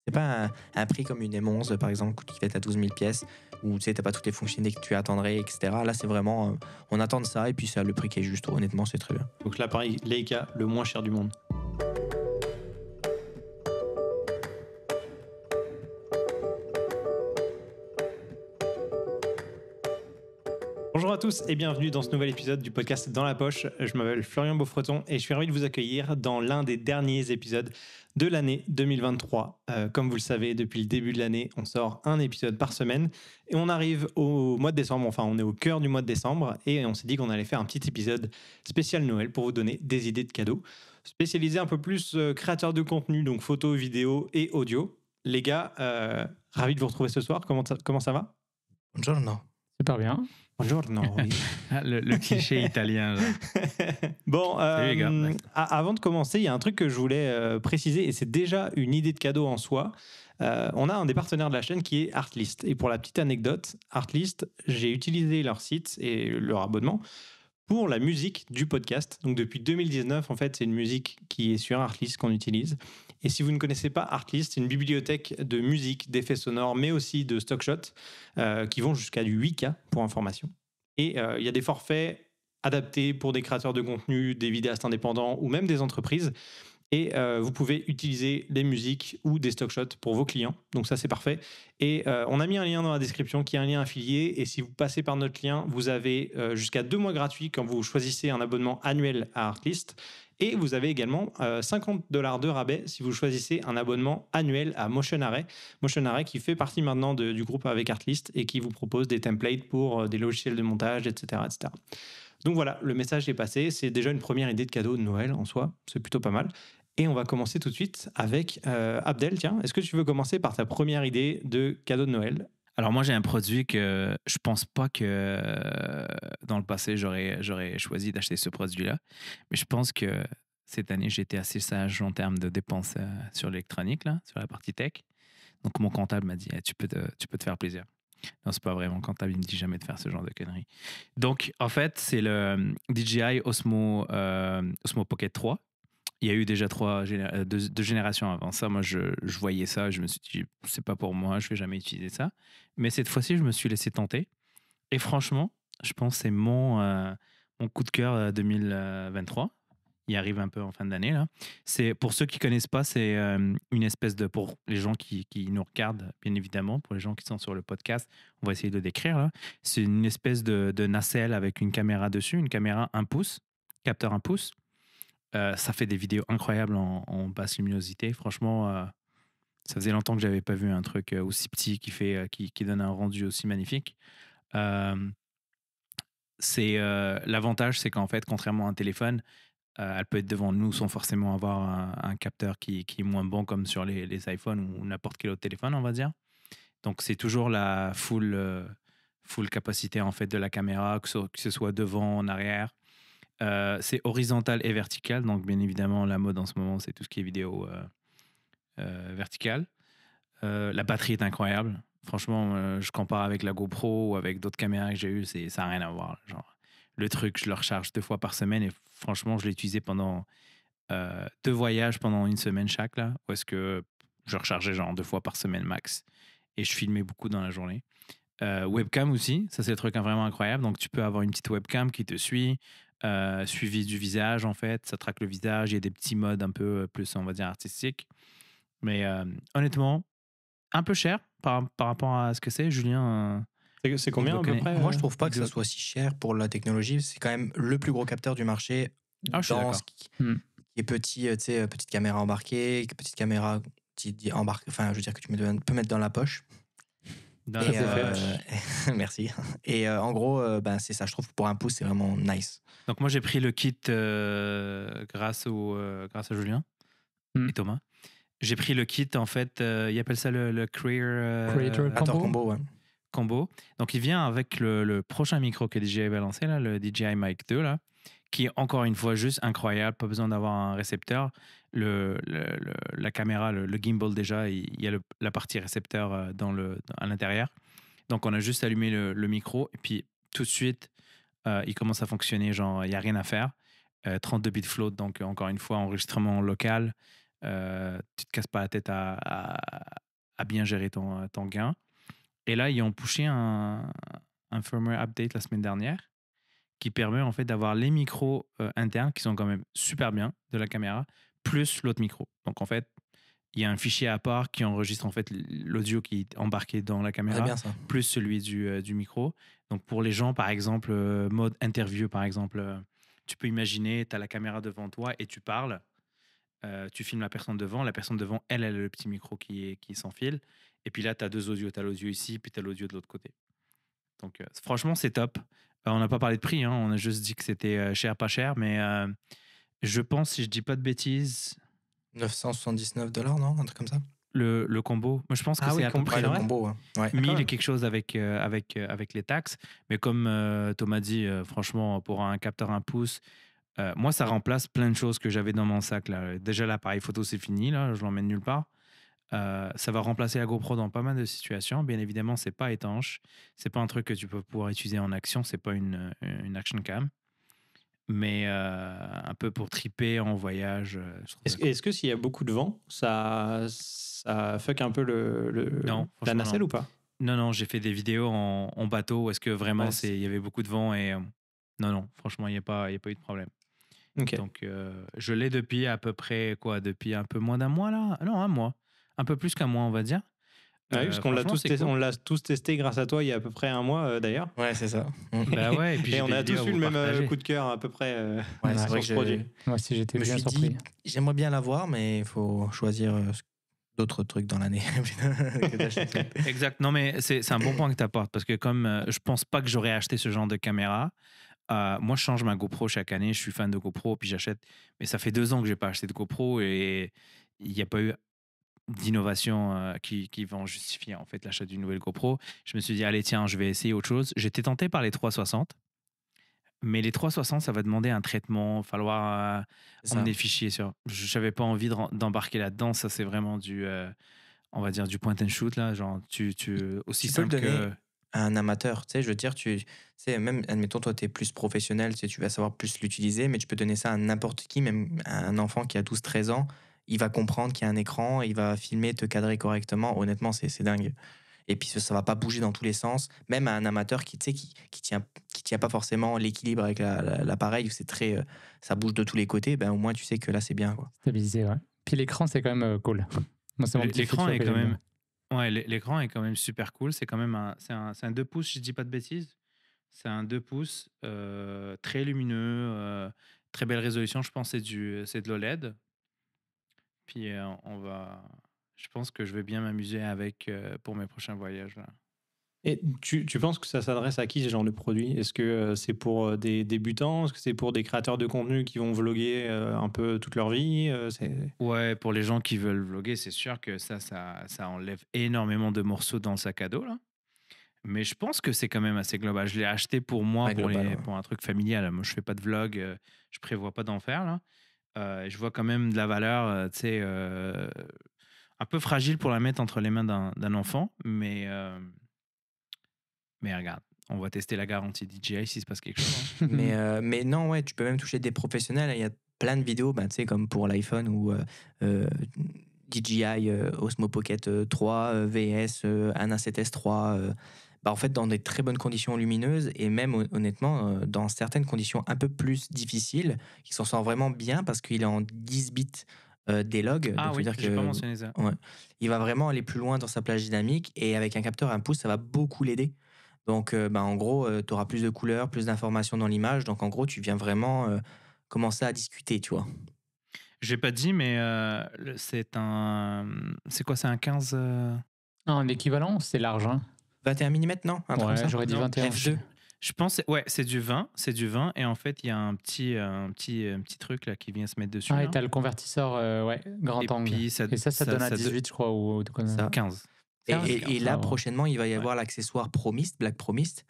C'est pas un prix comme une M11 par exemple qui fait à 12 000 pièces où tu sais, t'as pas toutes les fonctionnalités que tu attendrais, etc. Là, c'est vraiment, on attend de ça et puis c'est le prix qui est juste. Honnêtement, c'est très bien. Donc l'appareil Leica le moins cher du monde. Bonjour à tous et bienvenue dans ce nouvel épisode du podcast Dans la Poche. Je m'appelle Florian Beaufreton et je suis ravi de vous accueillir dans l'un des derniers épisodes de l'année 2023. Comme vous le savez, depuis le début de l'année, on sort un épisode par semaine et on arrive au mois de décembre, enfin on est au cœur du mois de décembre et on s'est dit qu'on allait faire un petit épisode spécial Noël pour vous donner des idées de cadeaux, spécialisé un peu plus créateur de contenu, donc photos, vidéos et audio. Les gars, ravi de vous retrouver ce soir, comment ça va? Buongiorno. Super bien. Buongiorno. Le cliché italien. Genre. Bon, Salut les gars. avant de commencer, il y a un truc que je voulais préciser et c'est déjà une idée de cadeau en soi. On a un des partenaires de la chaîne qui est Artlist. Et pour la petite anecdote, Artlist, j'ai utilisé leur site et leur abonnement pour la musique du podcast. Donc depuis 2019, en fait, c'est une musique qui est sur Artlist qu'on utilise. Et si vous ne connaissez pas Artlist, c'est une bibliothèque de musique, d'effets sonores, mais aussi de stock shots qui vont jusqu'à du 8K pour information. Et il y a des forfaits adaptés pour des créateurs de contenu, des vidéastes indépendants ou même des entreprises. Et vous pouvez utiliser les musiques ou des stock shots pour vos clients. Donc ça, c'est parfait. Et on a mis un lien dans la description qui est un lien affilié. Et si vous passez par notre lien, vous avez jusqu'à 2 mois gratuits quand vous choisissez un abonnement annuel à Artlist. Et vous avez également $50 de rabais si vous choisissez un abonnement annuel à Motion Array. Motion Array qui fait partie maintenant du groupe avec Artlist et qui vous propose des templates pour des logiciels de montage, etc., etc. Donc voilà, le message est passé. C'est déjà une première idée de cadeau de Noël en soi. C'est plutôt pas mal. Et on va commencer tout de suite avec Abdel. Tiens, est-ce que tu veux commencer par ta première idée de cadeau de Noël? Alors moi, j'ai un produit que je pense pas que dans le passé, j'aurais choisi d'acheter ce produit-là. Mais je pense que cette année, j'ai été assez sage en termes de dépenses sur l'électronique, là, sur la partie tech. Donc mon comptable m'a dit, Eh, tu peux te faire plaisir. Non, c'est pas vrai. Mon comptable, il me dit jamais de faire ce genre de conneries. Donc, en fait, c'est le DJI Osmo Pocket 3. Il y a eu déjà deux générations avant ça. Moi, je voyais ça, je me suis dit, c'est pas pour moi, je vais jamais utiliser ça. Mais cette fois-ci, je me suis laissé tenter. Et franchement, je pense que c'est mon coup de cœur 2023. Il arrive un peu en fin d'année, là. C'est, pour ceux qui connaissent pas, c'est une espèce de... Pour les gens qui nous regardent, bien évidemment, pour les gens qui sont sur le podcast, on va essayer de décrire, là. C'est une espèce de nacelle avec une caméra dessus, une caméra 1 pouce, capteur 1 pouce. Ça fait des vidéos incroyables en basse luminosité. Franchement, ça faisait longtemps que j'avais pas vu un truc aussi petit qui donne un rendu aussi magnifique. L'avantage, c'est qu'en fait, contrairement à un téléphone, elle peut être devant nous sans forcément avoir un capteur qui est moins bon comme sur les iPhones ou n'importe quel autre téléphone, on va dire. Donc, c'est toujours la full capacité en fait de la caméra, que ce soit devant, en arrière. C'est horizontal et vertical, donc bien évidemment la mode en ce moment c'est tout ce qui est vidéo verticale. La batterie est incroyable, franchement je compare avec la GoPro ou avec d'autres caméras que j'ai eues, ça n'a rien à voir. Genre, le truc je le recharge 2 fois par semaine et franchement je l'ai utilisé pendant 2 voyages pendant une semaine chaque là, où est-ce que je rechargeais genre 2 fois par semaine max et je filmais beaucoup dans la journée. Webcam aussi, ça c'est le truc vraiment incroyable. Donc tu peux avoir une petite webcam qui te suit, suivi du visage en fait, ça traque le visage, il y a des petits modes un peu plus on va dire artistiques. Mais honnêtement, un peu cher par rapport à ce que c'est, Julien. C'est combien à peu près? Moi, je trouve pas que ça soit si cher pour la technologie. C'est quand même le plus gros capteur du marché Ah, je suis dans d'accord. ce qui est petit, tu sais, petite caméra embarquée, petite caméra embarquée, enfin, je veux dire que tu peux mettre dans la poche. Dans Et, la merci. Et en gros, ben, c'est ça. Je trouve que pour 1 pouce, c'est vraiment nice. Donc moi j'ai pris le kit grâce à Julien et Thomas. J'ai pris le kit en fait, ils appellent ça le Creator Combo, ouais. Combo. Donc il vient avec le prochain micro que DJI va lancer là, le DJI Mic 2 là, qui est encore une fois juste incroyable, pas besoin d'avoir un récepteur. La caméra, le gimbal déjà, il y a la partie récepteur à l'intérieur. Donc on a juste allumé le micro et puis tout de suite il commence à fonctionner, genre il n'y a rien à faire. 32 bits float, donc encore une fois enregistrement local. Tu te casses pas la tête à bien gérer ton gain. Et là, ils ont pushé un firmware update la semaine dernière qui permet en fait d'avoir les micros internes qui sont quand même super bien de la caméra, plus l'autre micro. Donc en fait, il y a un fichier à part qui enregistre en fait l'audio qui est embarqué dans la C'est caméra, bien ça. plus celui du micro. Donc pour les gens, par exemple, mode interview, par exemple, tu peux imaginer, tu as la caméra devant toi et tu parles. Tu filmes la personne devant, elle a le petit micro qui s'enfile. Et puis là, tu as deux audios. Tu as l'audio ici, puis tu as l'audio de l'autre côté. Donc franchement, c'est top. On n'a pas parlé de prix, hein, on a juste dit que c'était cher, pas cher. Mais je pense, si je dis pas de bêtises, $979, non? Un truc comme ça? le combo, moi je pense que c'est à peu Ouais, près le vrai? combo, ouais. Ouais. 1000 et quelque chose avec les taxes. Mais comme Thomas dit, franchement, pour un capteur 1 pouce, moi, ça remplace plein de choses que j'avais dans mon sac. Là. Déjà, l'appareil photo, c'est fini. Là, je l'emmène nulle part. Ça va remplacer la GoPro dans pas mal de situations. Bien évidemment, c'est pas étanche. C'est pas un truc que tu peux pouvoir utiliser en action. C'est pas une action cam. Mais un peu pour triper en voyage. Je trouve ça cool. Est-ce que s'il y a beaucoup de vent, ça fuck un peu Non, la franchement, nacelle non. ou pas? Non, j'ai fait des vidéos en bateau où est-ce que vraiment Ouais, il y avait beaucoup de vent et non, franchement, il n'y a pas eu de problème. Ok. Donc, je l'ai depuis à peu près, depuis un peu moins d'un mois là? Non, un mois. Un peu plus qu'un mois, on va dire. Ouais, parce qu'on l'a franchement, c'est cool. on l'a tous testé grâce à toi il y a à peu près un mois d'ailleurs. Ouais, c'est ça. Bah ouais, et puis Et j'ai on des a vidéos tous à eu le vous même partager. coup de cœur à peu près Ouais, c'est sur vrai que ce produit. Moi aussi, j'étais je me bien suis surpris. dit, j'aimerais bien l'avoir, mais il faut choisir d'autres trucs dans l'année que d'acheter. Exact. Non, mais c'est un bon point que tu apportes parce que comme je pense pas que j'aurais acheté ce genre de caméra, moi, je change ma GoPro chaque année. Je suis fan de GoPro, puis j'achète. Mais ça fait 2 ans que j'ai pas acheté de GoPro et il n'y a pas eu d'innovation qui vont justifier en fait l'achat d'une nouvelle GoPro. Je me suis dit, allez, tiens, je vais essayer autre chose. J'étais tenté par les 360, mais les 360, ça va demander un traitement, il va falloir C'est ça. emmener des fichiers sur. Je n'avais pas envie d'embarquer là-dedans. Ça, c'est vraiment on va dire, du point and shoot, là. Genre, aussi Tu peux le simple donner que. à un amateur, tu sais, je veux dire, tu sais, même, admettons, toi, tu es plus professionnel, tu sais, tu vas savoir plus l'utiliser, mais tu peux donner ça à n'importe qui, même à un enfant qui a 12-13 ans, il va comprendre qu'il y a un écran, il va filmer, te cadrer correctement. Honnêtement, c'est dingue. Et puis, ça va pas bouger dans tous les sens. Même à un amateur qui, tu sais, qui tient pas forcément l'équilibre avec l'appareil, où c'est très, ça bouge de tous les côtés, ben, au moins, tu sais que là, c'est bien, quoi. Stabilisé, ouais. Puis l'écran, c'est quand même cool. Moi, c'est mon petit L'écran feature est que quand j'aime même. Ouais, l'écran est quand même super cool. C'est quand même c'est un 2 pouces, si je dis pas de bêtises. C'est un 2 pouces très lumineux, très belle résolution. Je pense que c'est de l'OLED. Puis je pense que je vais bien m'amuser avec pour mes prochains voyages. Là. Et tu penses que ça s'adresse à qui ce genre de produit? Est-ce que c'est pour des débutants? Est-ce que c'est pour des créateurs de contenu qui vont vloguer un peu toute leur vie? Ouais, pour les gens qui veulent vloguer, c'est sûr que ça enlève énormément de morceaux dans le sac à dos. Là. Mais je pense que c'est quand même assez global. Je l'ai acheté pour moi, Ouais, global, ouais. pour un truc familial. Moi, je fais pas de vlog, je prévois pas d'en faire. Là. Je vois quand même de la valeur, tu sais, un peu fragile pour la mettre entre les mains d'un enfant. Mais regarde, on va tester la garantie DJI si se passe quelque chose. Hein. Mais non, ouais, tu peux même toucher des professionnels. Il y a plein de vidéos, bah, tu sais, comme pour l'iPhone ou DJI Osmo Pocket 3, VS, un A7S 3. Bah, en fait, dans des très bonnes conditions lumineuses et même honnêtement, dans certaines conditions un peu plus difficiles, qui s'en sort vraiment bien parce qu'il est en 10 bits D-Log. Ah Donc, oui, c'est-à-dire j'ai pas que mentionné ça. ouais, il va vraiment aller plus loin dans sa plage dynamique et avec un capteur 1 pouce, ça va beaucoup l'aider. Donc, bah, en gros, tu auras plus de couleurs, plus d'informations dans l'image. Donc, en gros, tu viens vraiment commencer à discuter, tu vois. J'ai pas dit, mais c'est quoi, c'est un 15 En équivalent, c'est large. Hein. 21 mm, non? Un truc comme ça? J'aurais dit Non, 21. F2. Je pense, ouais, c'est du 20, et en fait, il y a un petit truc là qui vient se mettre dessus. Ah, et là. t'as le convertisseur grand Et angle. puis, ça Et ça donne à 18, je crois. Ou... Ça. 15. Et là, Ah, ouais. prochainement, il va y Ouais. avoir l'accessoire Promist, Black Promist,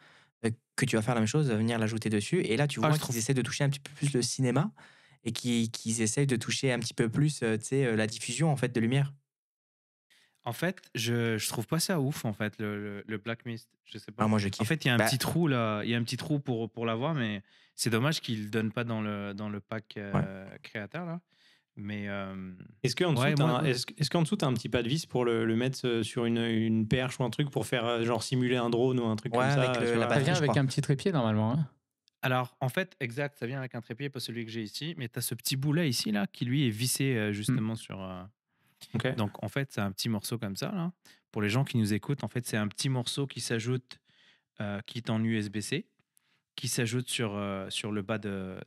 que tu vas faire la même chose, venir l'ajouter dessus. Et là, tu vois je qu'ils trouve- essaient de toucher un petit peu plus le cinéma et qu'ils essayent de toucher un petit peu plus, tu sais, la diffusion en fait de lumière. En fait, je trouve pas ça ouf, en fait, le Black Mist. Je sais pas. Ah, moi, je En kiffe. fait, il y a un Bah, petit trou là, il y a un petit trou pour l'avoir, mais c'est dommage qu'ils le donnent pas dans le pack créateur là. Mais Est-ce qu'en dessous, ouais, est-ce qu'en dessous, tu as un petit pas de vis pour le mettre sur une perche ou un truc pour faire genre simuler un drone ou un truc Ouais, comme ça avec tu la vois Ça batterie, vient je avec crois. un petit trépied normalement. Hein. alors, en fait, exact, ça vient avec un trépied, pas celui que j'ai ici, mais tu as ce petit bout-là ici, là, qui lui est vissé justement sur. Ok. Donc, en fait, c'est un petit morceau comme ça, là. Pour les gens qui nous écoutent, en fait, c'est un petit morceau qui s'ajoute, qui est en USB-C, qui s'ajoute sur le bas de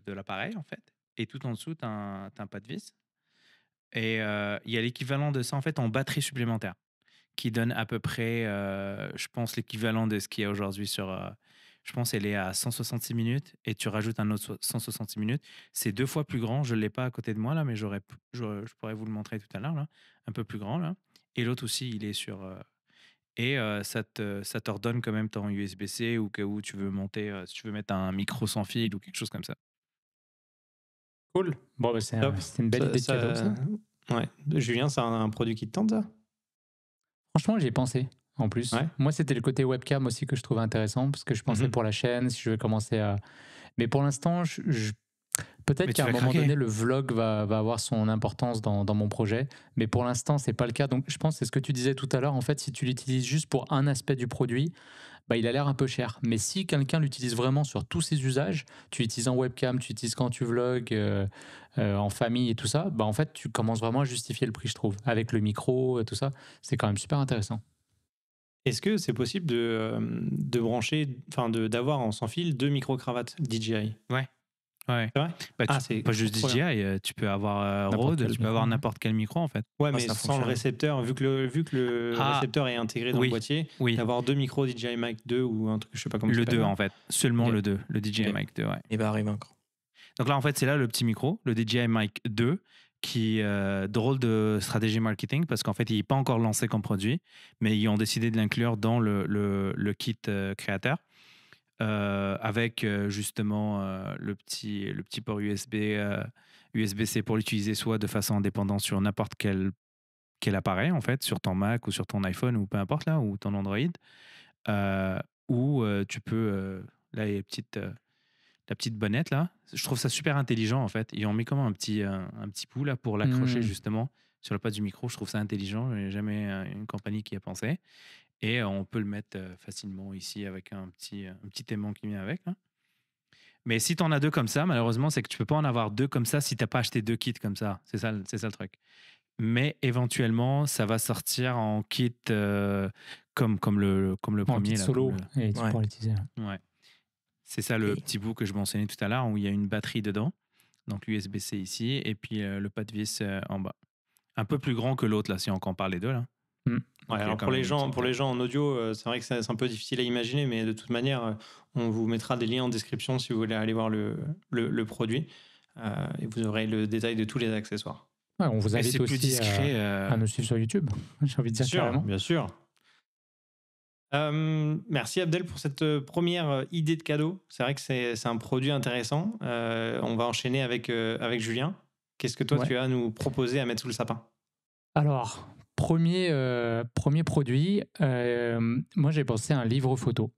l'appareil, en fait. Et tout en dessous, tu as un pas de vis. Et il y a l'équivalent de ça, en fait, en batterie supplémentaire, qui donne à peu près, je pense, l'équivalent de ce qu'il y a aujourd'hui sur. Je pense qu'elle est à 166 minutes et tu rajoutes un autre 166 minutes. C'est 2 fois plus grand. Je ne l'ai pas à côté de moi, là, mais je pourrais vous le montrer tout à l'heure, là. Un peu plus grand, là. Et l'autre aussi, il est sur. Et ça te redonne quand même ton USB-C au cas où tu veux monter, si tu veux mettre un micro sans fil ou quelque chose comme ça. Cool. Bon, bah, Top. c'est une belle idée de cadeau, ça. Ouais. Julien, c'est un produit qui te tente, ça? Franchement, j'y ai pensé. En plus, Ouais. moi, c'était le côté webcam aussi que je trouvais intéressant parce que je pensais Mhm. pour la chaîne, si je veux commencer à. Mais pour l'instant, peut-être Mais tu qu'à un vas moment craquer. donné, le vlog va avoir son importance dans mon projet. Mais pour l'instant, c'est pas le cas. Donc, je pense que c'est ce que tu disais tout à l'heure. En fait, si tu l'utilises juste pour un aspect du produit, bah, il a l'air un peu cher. Mais si quelqu'un l'utilise vraiment sur tous ses usages, tu l'utilises en webcam, tu l'utilises quand tu vlogs, en famille et tout ça, bah, en fait, tu commences vraiment à justifier le prix, je trouve. Avec le micro et tout ça, c'est quand même super intéressant. Est-ce que c'est possible de brancher, enfin d'avoir en sans fil 2 micro-cravates DJI? Ouais. Ouais. C'est vrai? Bah, Ah, c'est pas juste trop bien. DJI, tu peux avoir N'importe Rode, quel tu peux micro, avoir hein. n'importe quel micro, en fait. Ouais, Ah, mais ça sans le fonctionne. récepteur, vu que le Ah, récepteur est intégré dans le oui, boîtier, oui. d'avoir 2 micros DJI Mic 2 ou un truc, je sais pas comment ça Le s'appelle 2, là. en fait. Seulement Ok. le 2, le DJI Ok. Mic 2, ouais. Il va arriver encore. Donc là, en fait, c'est là le petit micro, le DJI Mic 2, qui drôle de stratégie marketing parce qu'en fait, il n'est pas encore lancé comme produit, mais ils ont décidé de l'inclure dans le kit créateur avec justement le petit port USB-C pour l'utiliser soit de façon indépendante sur n'importe quel appareil, en fait, sur ton Mac ou sur ton iPhone ou peu importe, là, ou ton Android, ou tu peux, là, il y a la petite bonnette là, je trouve ça super intelligent en fait. Ils ont mis comme un petit bout là pour l'accrocher justement sur le pas du micro. Je trouve ça intelligent. Il n'y a jamais une compagnie qui a pensé. Et on peut le mettre facilement ici avec un petit aimant qui vient avec. Là. Mais si tu en as 2 comme ça, malheureusement, c'est que tu peux pas en avoir 2 comme ça si tu n'as pas acheté 2 kits comme ça. C'est ça le truc. Mais éventuellement, ça va sortir en kit comme le En premier. kit Là, solo, et tu Ouais. pourras l'utiliser. Ouais. C'est ça le Et- petit bout que je mentionnais tout à l'heure où il y a une batterie dedans. Donc l'USB-C ici et puis le pas de vis en bas. Un peu plus grand que l'autre là si on compare les deux là. Mm. Donc, Ouais, il y a alors quand pour même les une gens, petite pour les gens en audio, c'est vrai que c'est un peu difficile à imaginer, mais de toute manière, on vous mettra des liens en description si vous voulez aller voir le produit. Et vous aurez le détail de tous les accessoires. Ouais, on vous Mais invite c'est plus aussi discret. à nous suivre sur YouTube. J'ai envie de dire carrément. Bien sûr. Merci Abdel pour cette première idée de cadeau. C'est vrai que c'est un produit intéressant. On va enchaîner avec Julien. Qu'est-ce que toi Ouais. tu as à nous proposer à mettre sous le sapin? Alors, premier produit, moi j'ai pensé à un livre photo.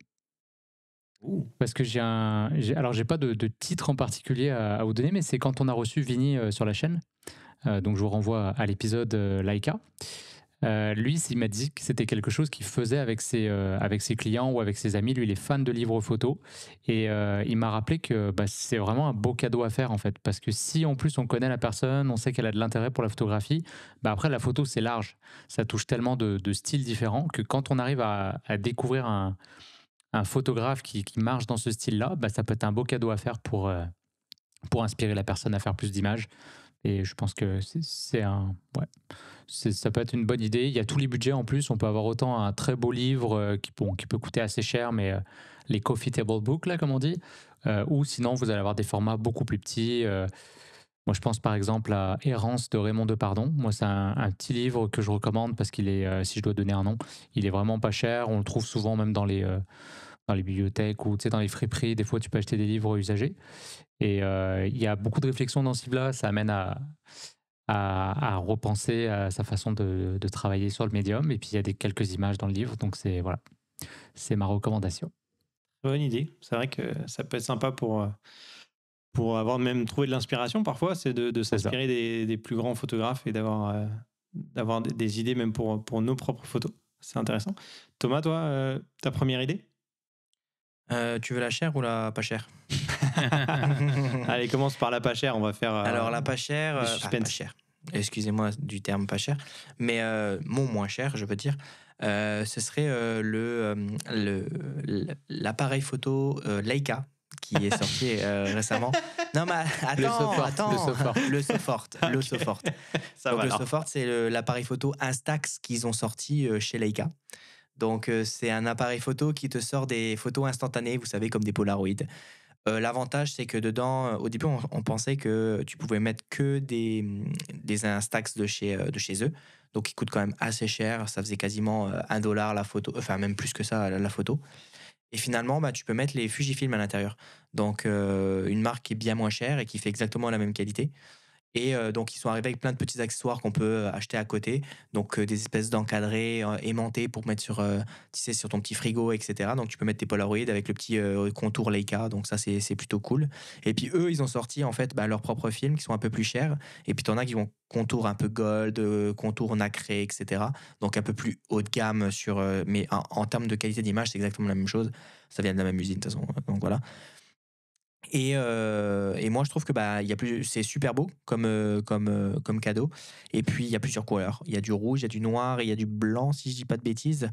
Parce que alors j'ai pas de titre en particulier à vous donner, mais c'est quand on a reçu Vinny sur la chaîne. Donc je vous renvoie à l'épisode Laika. Lui, il m'a dit que c'était quelque chose qu'il faisait avec ses clients ou avec ses amis. Lui, il est fan de livres photos. Et il m'a rappelé que c'est vraiment un beau cadeau à faire, en fait. Parce que si, en plus, on connaît la personne, on sait qu'elle a de l'intérêt pour la photographie, après, la photo, c'est large. Ça touche tellement de styles différents que quand on arrive à découvrir un photographe qui marche dans ce style-là, ça peut être un beau cadeau à faire pour inspirer la personne à faire plus d'images. Et je pense que ça peut être une bonne idée. Il y a tous les budgets en plus. On peut avoir autant un très beau livre qui peut coûter assez cher, mais les coffee table books, là, comme on dit, ou sinon vous allez avoir des formats beaucoup plus petits. Moi, je pense par exemple à Errance de Raymond Depardon. Moi, c'est un petit livre que je recommande parce qu'il est, si je dois donner un nom, il est vraiment pas cher. On le trouve souvent même dans les bibliothèques ou dans les friperies. Des fois, tu peux acheter des livres usagés. Et il y a beaucoup de réflexions dans ce livre-là. Ça amène à repenser à sa façon de travailler sur le médium. Et puis, il y a quelques images dans le livre. Donc, c'est ma recommandation. Bonne idée. C'est vrai que ça peut être sympa pour pour avoir même trouvé de l'inspiration parfois, c'est de s'inspirer des plus grands photographes et d'avoir des idées même pour nos propres photos. C'est intéressant. Thomas, toi, ta première idée? Tu veux la chère ou la pas chère? Allez, commence par la pas chère, on va faire Alors, la pas chère, du pas suspense. chère. Excusez-moi du terme pas cher, mais mon moins cher, je veux dire, ce serait l'appareil photo Leica qui est sorti récemment. Non, mais attends, le Sofort. Le Sofort. Ça Donc, va le alors. Sofort, c'est l'appareil photo Instax qu'ils ont sorti chez Leica. Donc, c'est un appareil photo qui te sort des photos instantanées, vous savez, comme des Polaroids. L'avantage, c'est que dedans, au début, on pensait que tu pouvais mettre que des Instax de chez eux. Donc, ils coûtent quand même assez cher. Ça faisait quasiment $1 la photo, enfin, même plus que ça, la photo. Et finalement, bah, tu peux mettre les Fujifilm à l'intérieur. Donc, une marque qui est bien moins chère et qui fait exactement la même qualité. Et donc, ils sont arrivés avec plein de petits accessoires qu'on peut acheter à côté. Donc, des espèces d'encadrés aimantés pour mettre sur, tu sais, sur ton petit frigo, etc. Donc, tu peux mettre tes Polaroids avec le petit contour Leica. Donc, ça, c'est plutôt cool. Et puis, eux, ils ont sorti, en fait, leurs propres films qui sont un peu plus chers. Et puis, t'en as qui vont contour un peu gold, contour nacré, etc. Donc, un peu plus haut de gamme mais en termes de qualité d'image, c'est exactement la même chose. Ça vient de la même usine, de toute façon. Donc, voilà. Et moi, je trouve que c'est super beau comme cadeau. Et puis, il y a plusieurs couleurs. Il y a du rouge, il y a du noir, et il y a du blanc, si je dis pas de bêtises.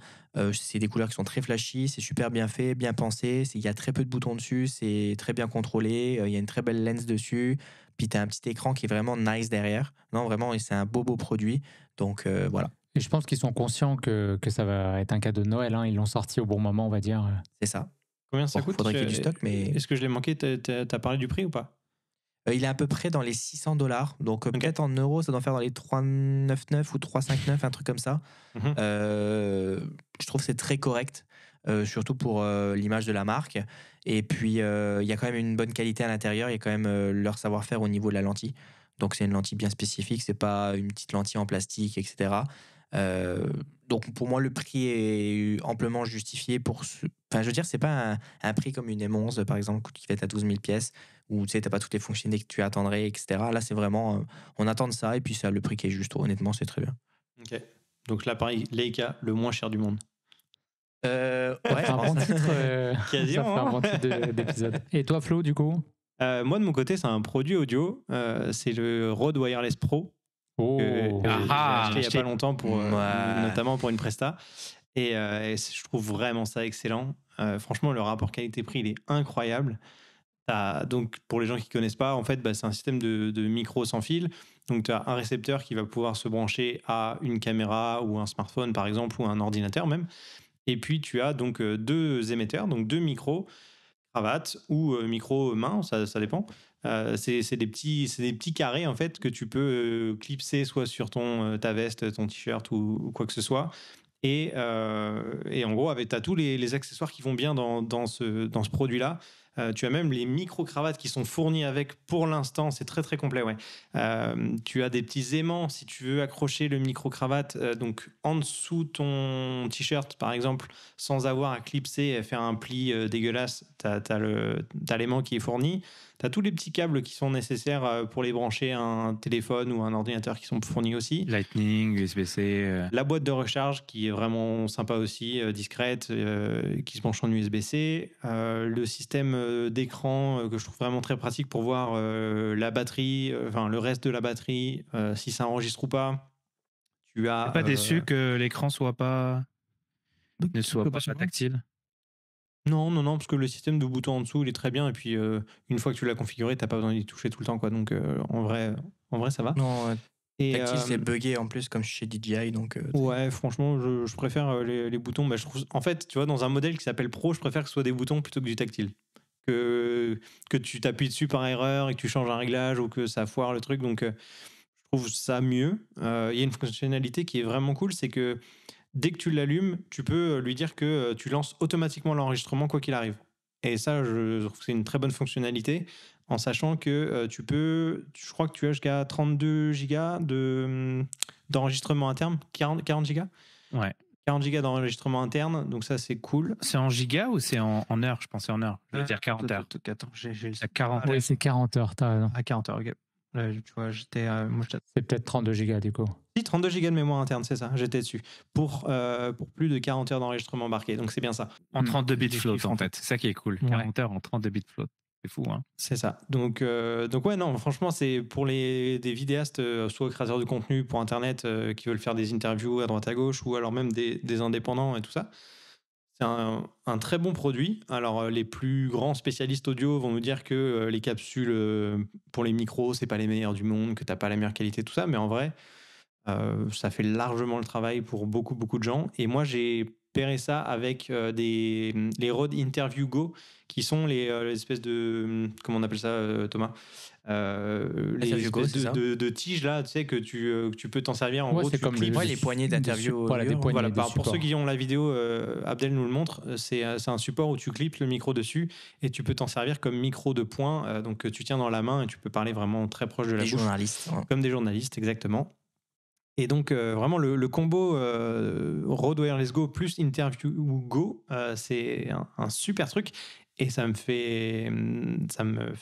C'est des couleurs qui sont très flashy, c'est super bien fait, bien pensé. Il y a très peu de boutons dessus, c'est très bien contrôlé. Il y a une très belle lens dessus. Puis, tu as un petit écran qui est vraiment nice derrière. Non, vraiment, et c'est un beau produit. Donc, voilà, Et je pense qu'ils sont conscients que ça va être un cadeau de Noël. Ils l'ont sorti au bon moment, on va dire. c'est ça. Combien ça Bon, coûte? faudrait qu'il y ait du stock, mais Est-ce que je l'ai manqué? T'as parlé du prix ou pas? il est à peu près dans les $600. Donc, Ok. peut-être en euros, ça doit faire dans les 399 ou 359, un truc comme ça. Mhm. Je trouve que c'est très correct, surtout pour l'image de la marque. Et puis, il y a quand même une bonne qualité à l'intérieur. Il y a quand même leur savoir-faire au niveau de la lentille. Donc, c'est une lentille bien spécifique. C'est pas une petite lentille en plastique, etc. Donc, pour moi, le prix est amplement justifié pour Enfin, je veux dire, c'est pas un prix comme une M11, par exemple, qui fait à 12 000 pièces, où tu sais, t'as pas toutes les fonctionnalités que tu attendrais, etc. Là, c'est vraiment... on attend de ça, et puis ça, le prix qui est juste. Honnêtement, c'est très bien. Ok. Donc l'appareil Leica, le moins cher du monde. Ouais, Ça fait un bon titre, ça fait Quasiment, un bon titre d'épisode. Et toi, Flo, du coup? Moi, de mon côté, c'est un produit audio. C'est le Rode Wireless Pro. Oh, que j'ai acheté il n'y a acheté. pas longtemps, Ouais. notamment pour une presta. Et je trouve vraiment ça excellent. Franchement, le rapport qualité-prix, il est incroyable. Donc, pour les gens qui ne connaissent pas, en fait, c'est un système de micro sans fil. Donc, tu as un récepteur qui va pouvoir se brancher à une caméra ou un smartphone, par exemple, ou un ordinateur même. Et puis, tu as donc deux émetteurs, donc deux micros, cravate ou micro main, ça dépend. C'est des petits carrés en fait que tu peux clipser soit sur ta veste, ton t-shirt ou quoi que ce soit. Et en gros, tu as tous les accessoires qui vont bien dans ce produit-là. Tu as même les micro-cravates qui sont fournies avec pour l'instant. C'est très très complet, ouais. Tu as des petits aimants si tu veux accrocher le micro-cravate donc en dessous ton t-shirt par exemple, sans avoir à clipser et faire un pli dégueulasse. Tu as l'aimant qui est fourni. Tu as tous les petits câbles qui sont nécessaires pour les brancher à un téléphone ou un ordinateur qui sont fournis aussi. Lightning, USB-C. La boîte de recharge qui est vraiment sympa aussi, discrète, qui se branche en USB-C. Le système d'écran que je trouve vraiment très pratique pour voir la batterie, le reste de la batterie, si ça enregistre ou pas. Tu as. T'es pas déçu que l'écran ne soit pas possiblement. tactile? Non, parce que le système de boutons en dessous, il est très bien. Et puis, une fois que tu l'as configuré, tu n'as pas besoin d'y toucher tout le temps, quoi. Donc, en vrai, ça va. Non, Et, tactile, c'est buggé en plus, comme chez DJI. Donc, ouais, franchement, je préfère les boutons. Je trouve, en fait, tu vois, dans un modèle qui s'appelle Pro, je préfère que ce soit des boutons plutôt que du tactile. Que tu t'appuies dessus par erreur et que tu changes un réglage ou que ça foire le truc. Donc, je trouve ça mieux. Il y a une fonctionnalité qui est vraiment cool, c'est que dès que tu l'allumes, tu peux lui dire que tu lances automatiquement l'enregistrement quoi qu'il arrive. Et ça, je trouve que c'est une très bonne fonctionnalité, en sachant que je crois que tu as jusqu'à 32 gigas d'enregistrement à terme, 40 gigas. Ouais. 40 gigas d'enregistrement interne, donc ça c'est cool. C'est en giga ou c'est en heures? Je pensais en heures. Je veux dire 40 heures. Attends, j'ai À 40 Oui, c'est 40 heures, t'as raison. à 40 heures, ok. Là, tu vois, moi, j'étais C'est peut-être 32 gigas du coup. Si, 32 gigas de mémoire interne, c'est ça, j'étais dessus. Pour plus de 40 heures d'enregistrement embarqué, donc c'est bien ça. En 32 bits Des float, chiffres, en en fait. C'est ça qui est cool. Ouais. 40 heures en 32 bits float. C'est fou, hein. C'est ça. Donc ouais, non, franchement, c'est pour des vidéastes, soit créateurs de contenu pour Internet qui veulent faire des interviews à droite à gauche, ou alors même des indépendants et tout ça. C'est un très bon produit. Alors, les plus grands spécialistes audio vont nous dire que les capsules pour les micros, c'est pas les meilleures du monde, que t'as pas la meilleure qualité, tout ça. Mais en vrai, ça fait largement le travail pour beaucoup, beaucoup de gens. Et moi, j'ai pairé ça avec les Rode Interview Go, qui sont les espèces de... Comment on appelle ça, Thomas les Interview Go, espèces c'est ça de tiges là, tu sais, que tu peux t'en servir. En Ouais, gros, c'est tu comme clips. Ouais, les poignées d'interview Voilà, des audio. poignées Voilà, de pour support. ceux qui ont la vidéo, Abdel nous le montre, c'est un support où tu clips le micro dessus et tu peux t'en servir comme micro de poing, donc que tu tiens dans la main et tu peux parler vraiment très proche de la Les bouche, journalistes. Hein. comme des journalistes, exactement. Et donc, vraiment, le combo Rode Wireless Go plus Interview Go, c'est un super truc. Et ça me fait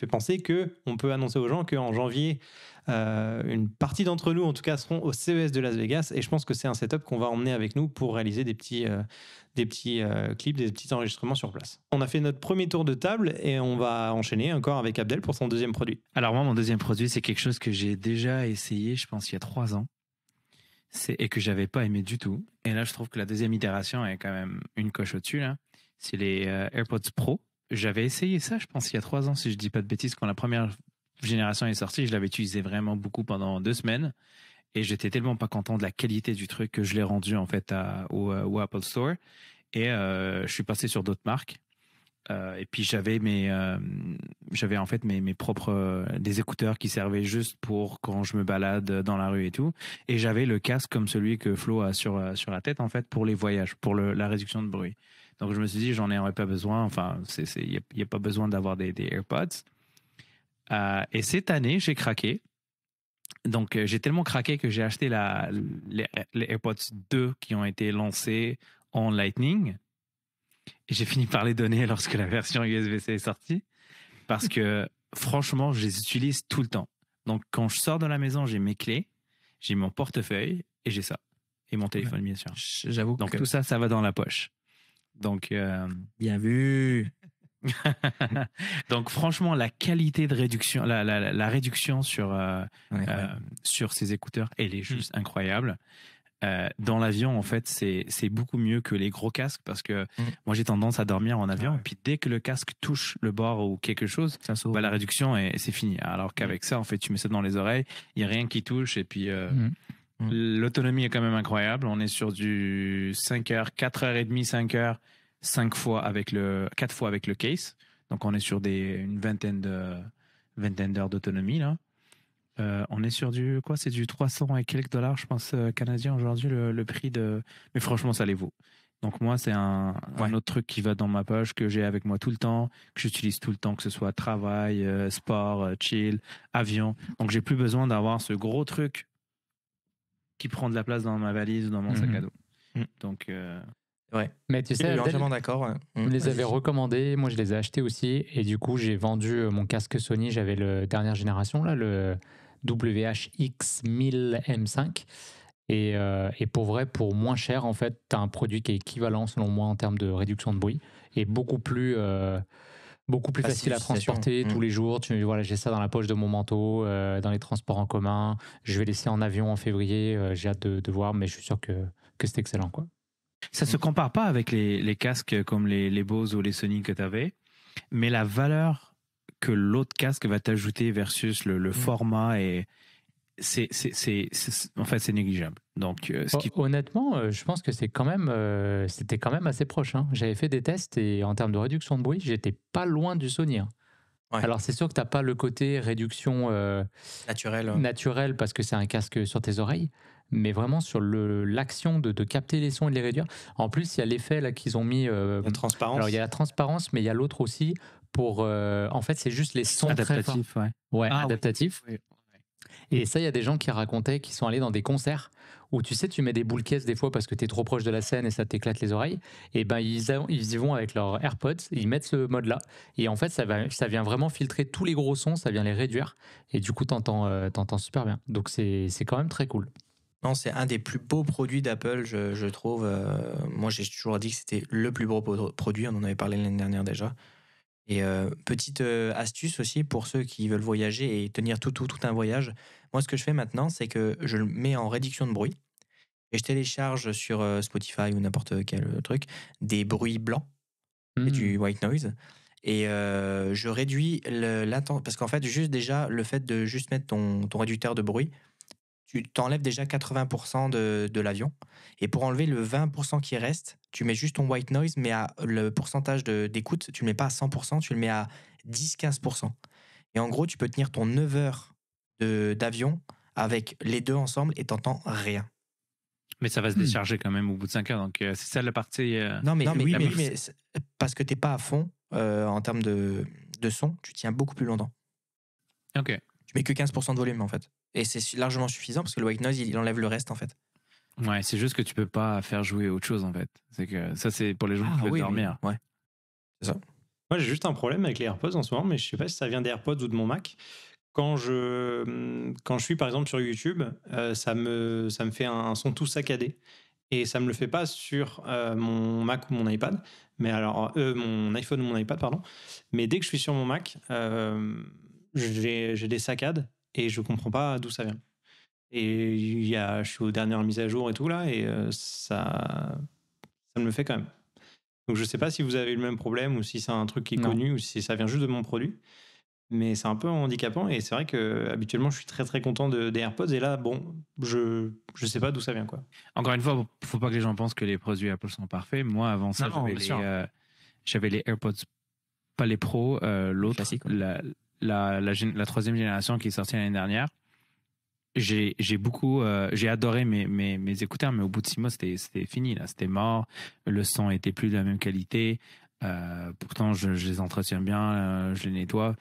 penser qu'on peut annoncer aux gens qu'en janvier, une partie d'entre nous, en tout cas, seront au CES de Las Vegas. Et je pense que c'est un setup qu'on va emmener avec nous pour réaliser des petits clips, des petits enregistrements sur place. On a fait notre premier tour de table et on va enchaîner encore avec Abdel pour son deuxième produit. Alors moi, mon deuxième produit, c'est quelque chose que j'ai déjà essayé, je pense, il y a 3 ans. Et que j'avais pas aimé du tout. Et là, je trouve que la deuxième itération est quand même une coche au-dessus, là. C'est les AirPods Pro. J'avais essayé ça, je pense, il y a 3 ans, si je dis pas de bêtises, quand la première génération est sortie. Je l'avais utilisé vraiment beaucoup pendant 2 semaines. Et j'étais tellement pas content de la qualité du truc que je l'ai rendu, en fait, au Apple Store. Et je suis passé sur d'autres marques. Et puis j'avais en fait mes propres des écouteurs qui servaient juste pour quand je me balade dans la rue et tout. Et j'avais le casque comme celui que Flo a sur la tête, en fait, pour les voyages, pour la réduction de bruit. Donc je me suis dit, j'en aurais pas besoin. Enfin, il y a pas besoin d'avoir des AirPods. Et cette année, j'ai craqué. Donc j'ai tellement craqué que j'ai acheté les AirPods 2 qui ont été lancés en Lightning. Et j'ai fini par les donner lorsque la version USB-C est sortie. Parce que, franchement, je les utilise tout le temps. Donc, quand je sors de la maison, j'ai mes clés, j'ai mon portefeuille et j'ai ça. Et mon téléphone, bien sûr. J'avoue Donc, que... tout ça, ça va dans la poche. Donc, Bien vu. donc, franchement, la qualité de réduction, la réduction sur ces écouteurs, elle est juste incroyable. Dans l'avion, en fait, c'est beaucoup mieux que les gros casques parce que moi, j'ai tendance à dormir en avion. Et puis, dès que le casque touche le bord ou quelque chose, bah, la réduction, c'est fini. Alors qu'avec ça, en fait, tu mets ça dans les oreilles, il n'y a rien qui touche. Et puis, l'autonomie est quand même incroyable. On est sur du 5 heures, 4h30, 5 heures, 4 fois avec le case. Donc, on est sur une vingtaine d'heures d'autonomie, là. On est sur c'est du 300 et quelques dollars, je pense, canadien aujourd'hui, le prix de... Mais franchement, ça les vaut. Donc moi, c'est un autre truc qui va dans ma poche, que j'ai avec moi tout le temps, que j'utilise tout le temps, que ce soit travail, sport, chill, avion. Donc j'ai plus besoin d'avoir ce gros truc qui prend de la place dans ma valise ou dans mon sac à dos. Donc... Ouais. Mais tu sais, Je suis Abdel, entièrement d'accord. vous me les avez recommandés, moi je les ai achetés aussi, et du coup j'ai vendu mon casque Sony, j'avais le dernière génération, là, le WH-X1000M5, et pour vrai, pour moins cher, en fait, tu as un produit qui est équivalent selon moi en termes de réduction de bruit, et beaucoup plus facile à transporter tous les jours. Voilà, j'ai ça dans la poche de mon manteau, dans les transports en commun, je vais laisser en avion en février, j'ai hâte de voir, mais je suis sûr que c'est excellent, quoi. Ça se compare pas avec les casques comme les Bose ou les Sony que tu avais, mais la valeur que l'autre casque va t'ajouter versus le format, et en fait, c'est négligeable. Donc, honnêtement, je pense que c'était quand même assez proche, hein. J'avais fait des tests et en termes de réduction de bruit, j'étais pas loin du Sony, hein. Ouais. Alors c'est sûr que t'as pas le côté réduction naturelle parce que c'est un casque sur tes oreilles, mais vraiment sur l'action de capter les sons et de les réduire. En plus, il y a l'effet là qu'ils ont mis. La transparence. Alors il y a la transparence, mais il y a l'autre aussi pour. En fait, c'est juste les sons adaptatifs, très forts. Ouais, adaptatifs. Oui. Et ça, il y a des gens qui racontaient qu'ils sont allés dans des concerts où tu sais, tu mets des boules caisses des fois parce que tu es trop proche de la scène et ça t'éclate les oreilles. Et ben, ils y vont avec leurs AirPods, ils mettent ce mode-là. Et en fait, ça vient vraiment filtrer tous les gros sons, ça vient les réduire. Et du coup, t'entends super bien. Donc, c'est quand même très cool. Non, c'est un des plus beaux produits d'Apple, je trouve. Moi, j'ai toujours dit que c'était le plus beau produit. On en avait parlé l'année dernière déjà. Et petite astuce aussi pour ceux qui veulent voyager et tenir tout un voyage. Moi, ce que je fais maintenant, c'est que je le mets en réduction de bruit et je télécharge sur Spotify ou n'importe quel truc des bruits blancs et du white noise. Et je réduis l'intensité. Parce qu'en fait, juste déjà, le fait de juste mettre ton réducteur de bruit, tu t'enlèves déjà 80% de l'avion. Et pour enlever le 20% qui reste, tu mets juste ton white noise, mais le pourcentage d'écoute, tu ne le mets pas à 100%, tu le mets à 10-15%. Et en gros, tu peux tenir ton 9 heures d'avion avec les deux ensemble et t'entends rien. Mais ça va se décharger quand même au bout de 5 heures. Donc, c'est ça la partie. Non, mais parce que tu n'es pas à fond en termes de son, tu tiens beaucoup plus longtemps. Ok. Tu mets que 15% de volume en fait. Et c'est largement suffisant parce que le white noise, il enlève le reste en fait. Ouais, c'est juste que tu peux pas faire jouer autre chose en fait. C'est que ça, c'est pour les gens qui veulent dormir. Ouais. C'est ça. Moi, j'ai juste un problème avec les AirPods en ce moment, mais je sais pas si ça vient des AirPods ou de mon Mac. Quand je suis par exemple sur YouTube, ça me fait un son tout saccadé. Et ça me le fait pas sur mon Mac ou mon iPad, mais alors mon iPhone ou mon iPad, pardon. Mais dès que je suis sur mon Mac, j'ai des saccades et je comprends pas d'où ça vient. Et je suis aux dernières mises à jour et tout là, et ça me le fait quand même. Donc je sais pas si vous avez le même problème ou si c'est un truc qui est connu ou si ça vient juste de mon produit. Mais c'est un peu handicapant et c'est vrai que habituellement je suis très très content des AirPods et là bon je sais pas d'où ça vient quoi. Encore une fois, faut pas que les gens pensent que les produits Apple sont parfaits. Moi avant ça j'avais les AirPods, pas les Pro, l'autre classique, la troisième génération qui est sortie l'année dernière. J'ai adoré mes écouteurs, mais au bout de 6 mois c'était fini là, c'était mort. Le son était plus de la même qualité. Pourtant je les entretiens bien, je les nettoie.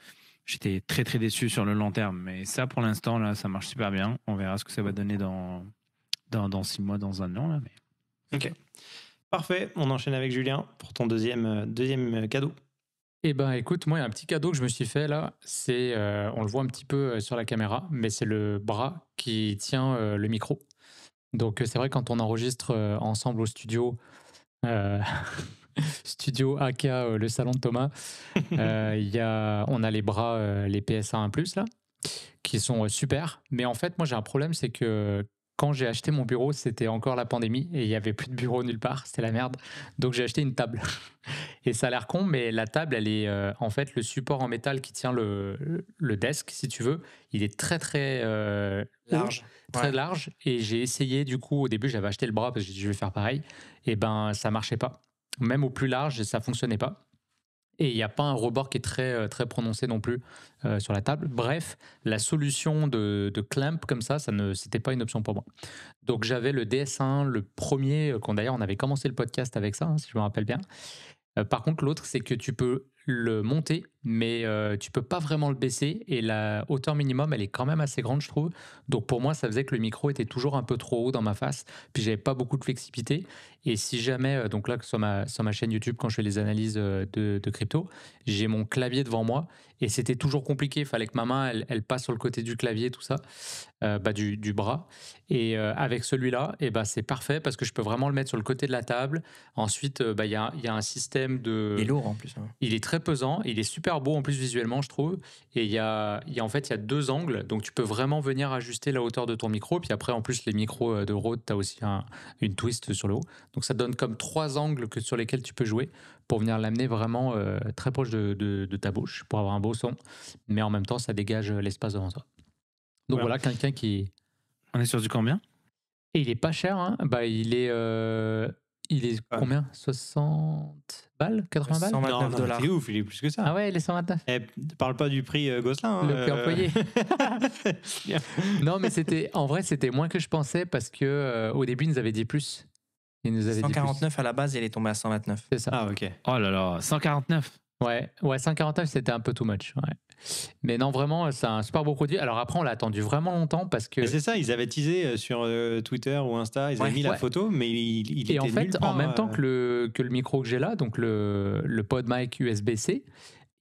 J'étais très très déçu sur le long terme, mais ça pour l'instant là ça marche super bien. On verra ce que ça va donner dans 6 mois, dans un an là. Mais... Ok, parfait. On enchaîne avec Julien pour ton deuxième cadeau. Eh ben écoute, moi il y a un petit cadeau que je me suis fait là, c'est, on le voit un petit peu sur la caméra, mais c'est le bras qui tient le micro. Donc c'est vrai quand on enregistre ensemble au studio, studio AK le salon de Thomas, on a les bras, les PSA 1+, là, qui sont super. Mais en fait moi j'ai un problème, c'est que quand j'ai acheté mon bureau, c'était encore la pandémie et il n'y avait plus de bureau nulle part, c'était la merde. Donc j'ai acheté une table. Et ça a l'air con, mais la table, elle est en fait le support en métal qui tient le desk, si tu veux. Il est très très large, très large. Et j'ai essayé du coup. Au début, j'avais acheté le bras parce que je vais faire pareil. Et ben, ça marchait pas. Même au plus large, ça fonctionnait pas. Et il n'y a pas un rebord qui est très, très prononcé non plus sur la table. Bref, la solution de clamp comme ça c'était pas une option pour moi. Donc j'avais le DS1, le premier, quand d'ailleurs on avait commencé le podcast avec ça, si je me rappelle bien. Par contre, l'autre, c'est que tu peux le monter, mais tu peux pas vraiment le baisser. Et la hauteur minimum, elle est quand même assez grande, je trouve. Donc pour moi, ça faisait que le micro était toujours un peu trop haut dans ma face. Puis j'avais pas beaucoup de flexibilité. Et si jamais, donc là, sur ma chaîne YouTube, quand je fais les analyses de crypto, j'ai mon clavier devant moi. Et c'était toujours compliqué. Il fallait que ma main, elle passe sur le côté du clavier, tout ça, du bras. Et avec celui-là, c'est parfait parce que je peux vraiment le mettre sur le côté de la table. Ensuite, il y a un système de... Il est lourd en plus. Hein. Il est très pesant, il est super beau en plus visuellement, je trouve. Et il y a 2 angles, donc tu peux vraiment venir ajuster la hauteur de ton micro. Puis après, en plus, les micros de Rode, tu as aussi une twist sur le haut. Donc ça donne comme 3 angles sur lesquels tu peux jouer pour venir l'amener vraiment très proche de ta bouche, pour avoir un beau son. Mais en même temps, ça dégage l'espace devant toi. Donc voilà, quelqu'un qui... On est sur du combien ? Et il est pas cher, hein. Il est combien ? 60 balles ? 80 balles ? 129 $. C'est ouf, il est plus que ça. Ah ouais, il est 129. Parle pas du prix Gosselin. Le prix employé. Non, mais c'était moins que je pensais parce que au début, ils nous avaient dit plus. Ils nous avaient 149 à la base, et elle est tombée à 129. C'est ça. Ah ok. Oh là là, 149. Ouais, 5,49 c'était un peu too much. Ouais. Mais non, vraiment, c'est un super beau produit. Alors après, on l'a attendu vraiment longtemps parce que. Mais c'est ça, ils avaient teasé sur Twitter ou Insta, ils avaient mis la Ouais. photo, mais il Et était en fait, nulle en part. même temps que le micro que j'ai là, donc le PodMic USB-C,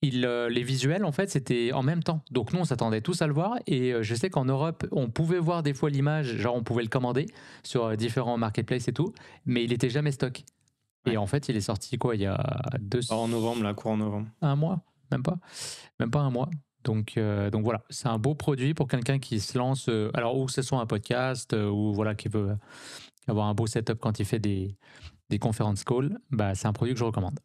les visuels, en fait, c'était en même temps. Donc nous, on s'attendait tous à le voir. Et je sais qu'en Europe, on pouvait voir des fois l'image, genre on pouvait le commander sur différents marketplaces et tout, mais il était jamais stock. Ouais. Et en fait, il est sorti quoi, il y a En novembre, là, courant novembre. un mois, même pas un mois. Donc voilà, c'est un beau produit pour quelqu'un qui se lance, alors ou que ce soit un podcast, ou voilà, qui veut avoir un beau setup quand il fait des conference calls, bah, c'est un produit que je recommande.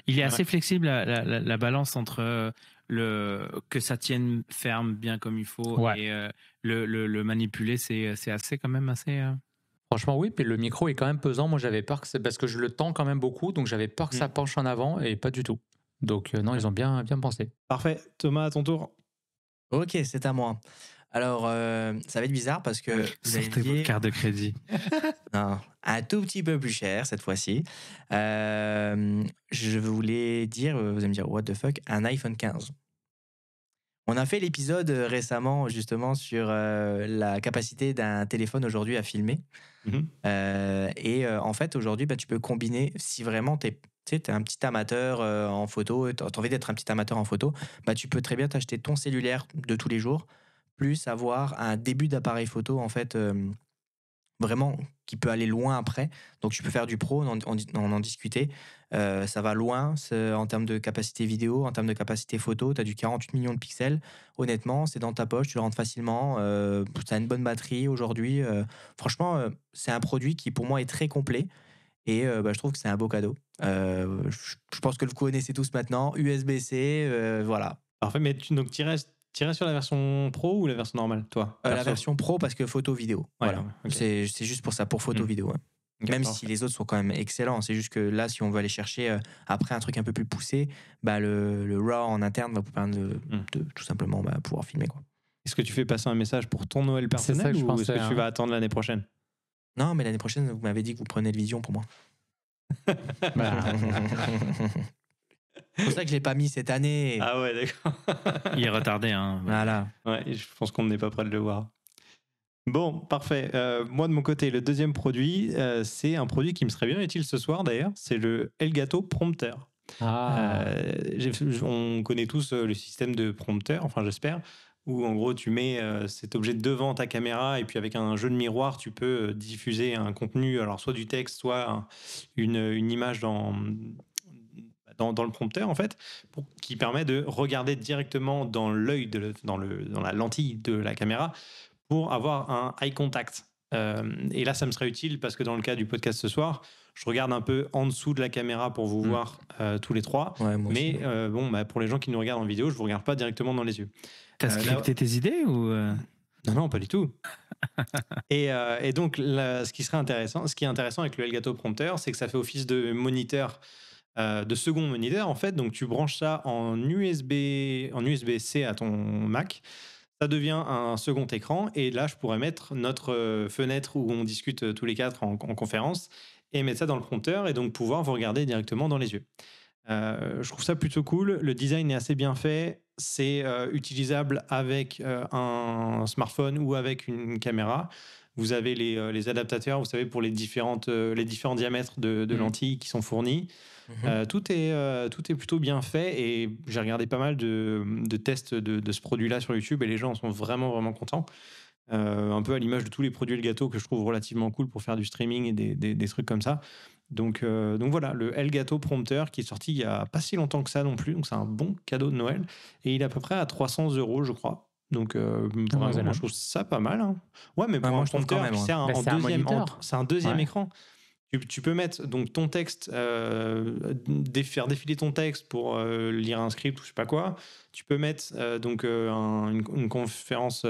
Il est assez flexible, la balance entre que ça tienne ferme bien comme il faut et le manipuler, c'est assez quand même assez... Franchement, oui, puis le micro est quand même pesant. Moi, j'avais peur que c'est parce que je le tends quand même beaucoup, donc j'avais peur que ça penche en avant et pas du tout. Donc non, ils ont bien pensé. Parfait. Thomas, à ton tour. Ok, c'est à moi. Alors, ça va être bizarre parce que vous allez me Sortez votre dire- carte de crédit. Non, un tout petit peu plus cher cette fois-ci. Je voulais dire, vous allez me dire, what the fuck, un iPhone 15. On a fait l'épisode récemment justement sur la capacité d'un téléphone aujourd'hui à filmer. Mhm. En fait, aujourd'hui, bah, tu peux combiner, si vraiment tu es un petit amateur en photo, tu as envie d'être un petit amateur en photo, bah, tu peux très bien t'acheter ton cellulaire de tous les jours, plus avoir un début d'appareil photo, en fait, vraiment, qui peut aller loin après. Donc, tu peux faire du pro, on en discutait. Ça va loin en termes de capacité vidéo, en termes de capacité photo. Tu as du 48 millions de pixels. Honnêtement, c'est dans ta poche, tu le rentres facilement. Tu as une bonne batterie aujourd'hui. Franchement, c'est un produit qui, pour moi, est très complet. Et bah, je trouve que c'est un beau cadeau. Je pense que vous connaissez tous maintenant. USB-C, voilà. Parfait, mais donc tu restes sur la version pro ou la version normale, toi La perso version pro parce que photo vidéo. Ouais, Voilà. ouais, ok. C'est juste pour ça, pour photo vidéo. Ouais. Ok, Même parfait. si les autres sont quand même excellents. C'est juste que là, si on veut aller chercher après un truc un peu plus poussé, bah, le RAW en interne va vous permettre de tout simplement pouvoir filmer. Quoi. Est-ce que tu fais passer un message pour ton Noël C'est ça personnel que je ou est-ce pensais, que tu hein. vas attendre l'année prochaine? Non, mais l'année prochaine, vous m'avez dit que vous prenez le Vision pour moi. Bah, C'est pour ça que je ne l'ai pas mis cette année. Ah ouais, d'accord. Il est retardé, hein. Voilà. Ouais, je pense qu'on n'est pas prêt de le voir. Bon, parfait. Moi, de mon côté, le deuxième produit, c'est un produit qui me serait bien utile ce soir, d'ailleurs. C'est le Elgato Prompter. On connaît tous le système de prompteur, enfin j'espère, où en gros tu mets cet objet devant ta caméra et puis avec un jeu de miroir, tu peux diffuser un contenu, alors soit du texte, soit une image dans le prompteur en fait, qui permet de regarder directement dans l'œil, dans la lentille de la caméra pour avoir un eye contact. Et là, ça me serait utile parce que dans le cas du podcast ce soir, je regarde un peu en dessous de la caméra pour vous voir tous les trois. Ouais, moi aussi. Mais pour les gens qui nous regardent en vidéo, je ne vous regarde pas directement dans les yeux. T'as scripté tes idées ou Non, pas du tout. Et donc, ce qui est intéressant avec le Elgato Prompter, c'est que ça fait office de moniteur, de second moniteur en fait. Donc, tu branches ça en USB-C à ton Mac. Ça devient un second écran et là, je pourrais mettre notre fenêtre où on discute tous les quatre en conférence et mettre ça dans le prompteur et donc pouvoir vous regarder directement dans les yeux. Je trouve ça plutôt cool. Le design est assez bien fait. C'est utilisable avec un smartphone ou avec une caméra. Vous avez les adaptateurs, vous savez, pour les différents diamètres de lentilles qui sont fournis. Tout est plutôt bien fait et j'ai regardé pas mal de tests de ce produit-là sur YouTube et les gens en sont vraiment, vraiment contents. Un peu à l'image de tous les produits Elgato que je trouve relativement cool pour faire du streaming et des trucs comme ça. Donc voilà, le Elgato Prompter qui est sorti il n'y a pas si longtemps que ça non plus. Donc c'est un bon cadeau de Noël. Et il est à peu près à 300 €, je crois. Donc vraiment, moi, je trouve ça pas mal. Hein. Ouais, mais pour moi, un je trouve prompteur, quand même, c'est un moniteur. c'est un deuxième Ouais. écran. Tu peux mettre donc ton texte, faire défiler ton texte pour lire un script ou je sais pas quoi. Tu peux mettre une conférence,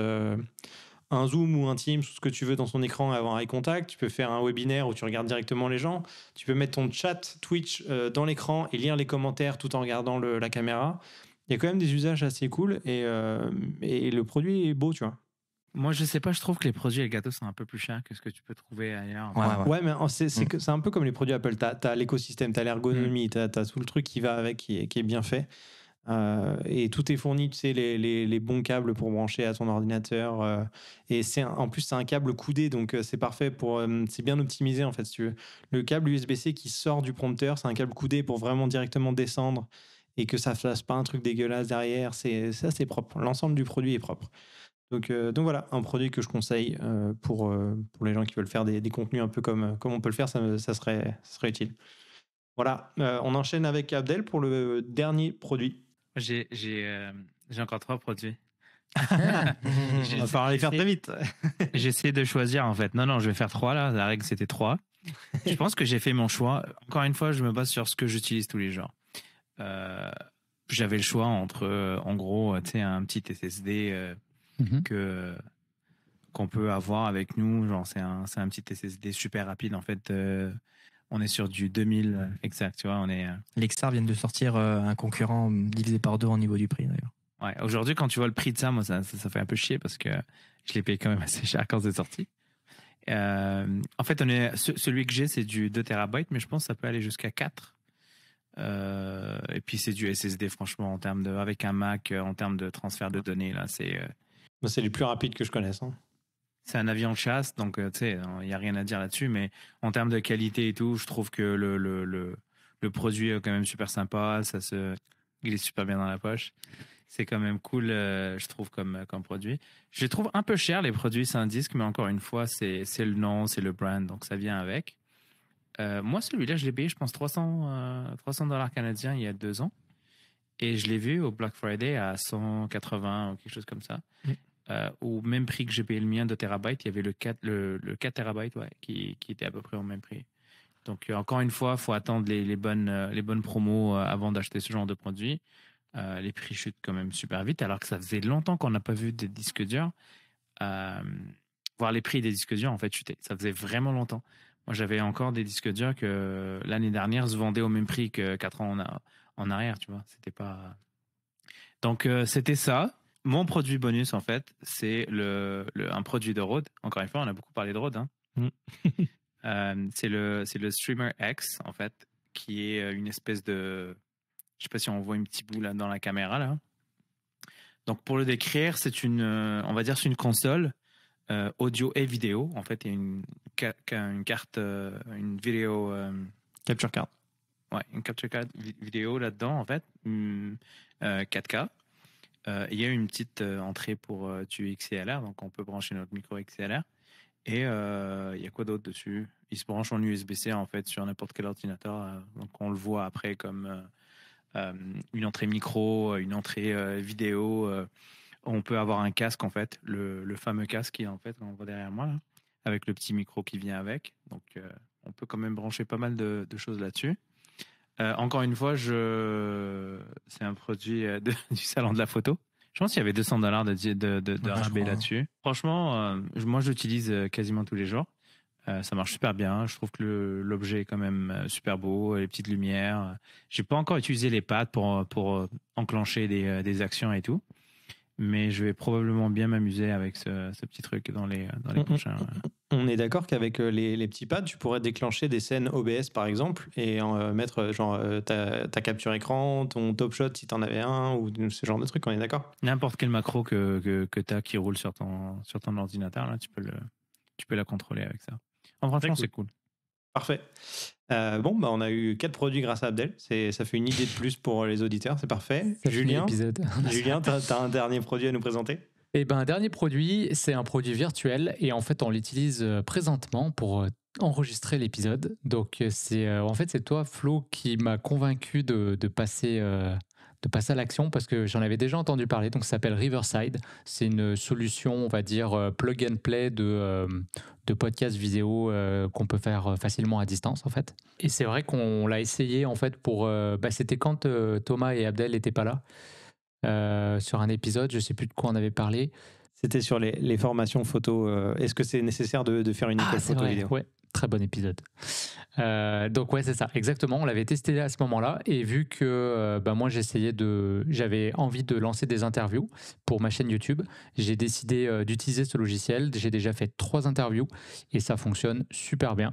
un Zoom ou un Teams, tout ce que tu veux dans son écran et avoir eye contact. Tu peux faire un webinaire où tu regardes directement les gens. Tu peux mettre ton chat Twitch dans l'écran et lire les commentaires tout en regardant la caméra. Il y a quand même des usages assez cool et le produit est beau, tu vois. Moi, je sais pas, je trouve que les produits et les gâteaux sont un peu plus chers que ce que tu peux trouver ailleurs. Ouais, mais c'est un peu comme les produits Apple. T'as l'écosystème, t'as l'ergonomie, t'as tout le truc qui va avec, qui est bien fait. Et tout est fourni, tu sais, les bons câbles pour brancher à ton ordinateur. Et en plus, c'est un câble coudé, donc c'est parfait pour. C'est bien optimisé, en fait, si tu veux. Le câble USB-C qui sort du prompteur, c'est un câble coudé pour vraiment directement descendre et que ça fasse pas un truc dégueulasse derrière. C'est assez propre. L'ensemble du produit est propre. Donc voilà, un produit que je conseille pour les gens qui veulent faire des contenus un peu comme on peut le faire, ça serait utile. Voilà, on enchaîne avec Abdel pour le dernier produit. J'ai encore 3 produits. On va falloir les faire très vite. J'essaie de choisir en fait. Non, je vais faire 3 là. La règle c'était 3. Je pense que j'ai fait mon choix. Encore une fois, je me base sur ce que j'utilise tous les jours. J'avais le choix entre, en gros, tu sais, un petit SSD qu'on peut avoir avec nous. Genre, c'est un petit SSD super rapide en fait. On est sur du 2000 exact, tu vois. Lexar vient de sortir un concurrent divisé par 2 en niveau du prix d'ailleurs. Ouais, aujourd'hui, quand tu vois le prix de ça, moi, ça fait un peu chier parce que je l'ai payé quand même assez cher quand c'est sorti. En fait, celui que j'ai, c'est du 2 TB, mais je pense que ça peut aller jusqu'à 4. Et puis, c'est du SSD, franchement, avec un Mac, en termes de transfert de données, là, c'est les plus rapides que je connaisse. Hein. C'est un avion de chasse, donc tu sais, il n'y a rien à dire là-dessus, mais en termes de qualité et tout, je trouve que le produit est quand même super sympa, il est super bien dans la poche. C'est quand même cool, je trouve, comme produit. Je les trouve un peu cher, les produits SanDisk, mais encore une fois, c'est le nom, c'est le brand, donc ça vient avec. Moi, celui-là, je l'ai payé, je pense, $300 canadiens il y a 2 ans. Et je l'ai vu au Black Friday à 180 ou quelque chose comme ça. Au même prix que j'ai payé le mien de terabyte, il y avait le 4 terabytes qui était à peu près au même prix. Donc, encore une fois, il faut attendre les bonnes promos avant d'acheter ce genre de produit. Les prix chutent quand même super vite, alors que ça faisait longtemps qu'on n'a pas vu des disques durs. Voir les prix des disques durs, en fait, chuter. Ça faisait vraiment longtemps. Moi, j'avais encore des disques durs que l'année dernière se vendaient au même prix que 4 ans en arrière, tu vois. C'était pas... Donc, c'était ça. Mon produit bonus, en fait, c'est un produit de Rode. Encore une fois, on a beaucoup parlé de Rode. Hein. C'est le Streamer X, en fait, qui est une espèce de... Je ne sais pas si on voit un petit bout là dans la caméra, là. Donc, pour le décrire, c'est on va dire, c'est une console audio et vidéo. En fait, il y a une carte, une vidéo... Capture card. Ouais, une capture card vidéo là-dedans, en fait. 4K. Il y a une petite entrée pour du XLR, donc on peut brancher notre micro XLR. Et il y a quoi d'autre dessus? Il se branche en USB-C en fait sur n'importe quel ordinateur. Donc on le voit après comme une entrée micro, une entrée vidéo. On peut avoir un casque en fait, le fameux casque qui est en fait, on voit derrière moi, là, avec le petit micro qui vient avec. Donc on peut quand même brancher pas mal de choses là-dessus. Encore une fois, c'est un produit du salon de la photo. Je pense qu'il y avait $200 de rabais là-dessus. Franchement, moi, j'utilise quasiment tous les jours. Ça marche super bien. Je trouve que l'objet est quand même super beau, les petites lumières. J'ai pas encore utilisé les pads pour enclencher des actions et tout. Mais je vais probablement bien m'amuser avec ce petit truc dans les prochains... On est d'accord qu'avec les petits pads, tu pourrais déclencher des scènes OBS par exemple et mettre genre ta capture écran, ton top shot si tu en avais un ou ce genre de truc, on est d'accord? N'importe quel macro que tu as qui roule sur ton ordinateur, là, tu peux la contrôler avec ça. Franchement, c'est cool. Parfait. On a eu 4 produits grâce à Abdel. Ça fait une idée de plus pour les auditeurs, c'est parfait. Julien, tu as un dernier produit à nous présenter? Un dernier produit, c'est un produit virtuel et en fait on l'utilise présentement pour enregistrer l'épisode. Donc c'est toi Flo qui m'a convaincu de passer à l'action parce que j'en avais déjà entendu parler. Donc ça s'appelle Riverside. C'est une solution, on va dire plug and play de podcast vidéo qu'on peut faire facilement à distance en fait. Et c'est vrai qu'on l'a essayé en fait c'était quand Thomas et Abdel n'étaient pas là. Sur un épisode, je sais plus de quoi on avait parlé. C'était sur les formations photo. Est-ce que c'est nécessaire de faire une école c'est photo vrai, vidéo? ouais. Très bon épisode. Donc ouais, c'est ça, exactement. On l'avait testé à ce moment-là et vu que moi j'avais envie de lancer des interviews pour ma chaîne YouTube, j'ai décidé d'utiliser ce logiciel. J'ai déjà fait 3 interviews et ça fonctionne super bien.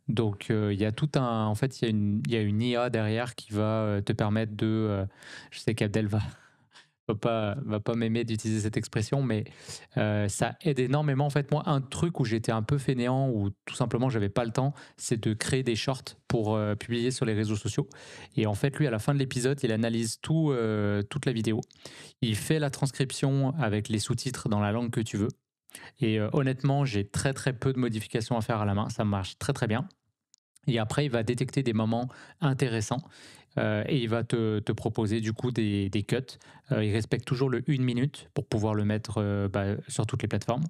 Donc il y a tout un, en fait, il y a une IA derrière qui va te permettre je sais qu'Abdel va pas m'aimer d'utiliser cette expression, mais ça aide énormément. En fait, moi, un truc où j'étais un peu fainéant, ou tout simplement j'avais pas le temps, c'est de créer des shorts pour publier sur les réseaux sociaux. Et en fait, lui, à la fin de l'épisode, il analyse toute la vidéo. Il fait la transcription avec les sous-titres dans la langue que tu veux. Et honnêtement, j'ai très très peu de modifications à faire à la main. Ça marche très très bien. Et après, il va détecter des moments intéressants et il va te proposer du coup des cuts. Il respecte toujours le 1 minute pour pouvoir le mettre sur toutes les plateformes.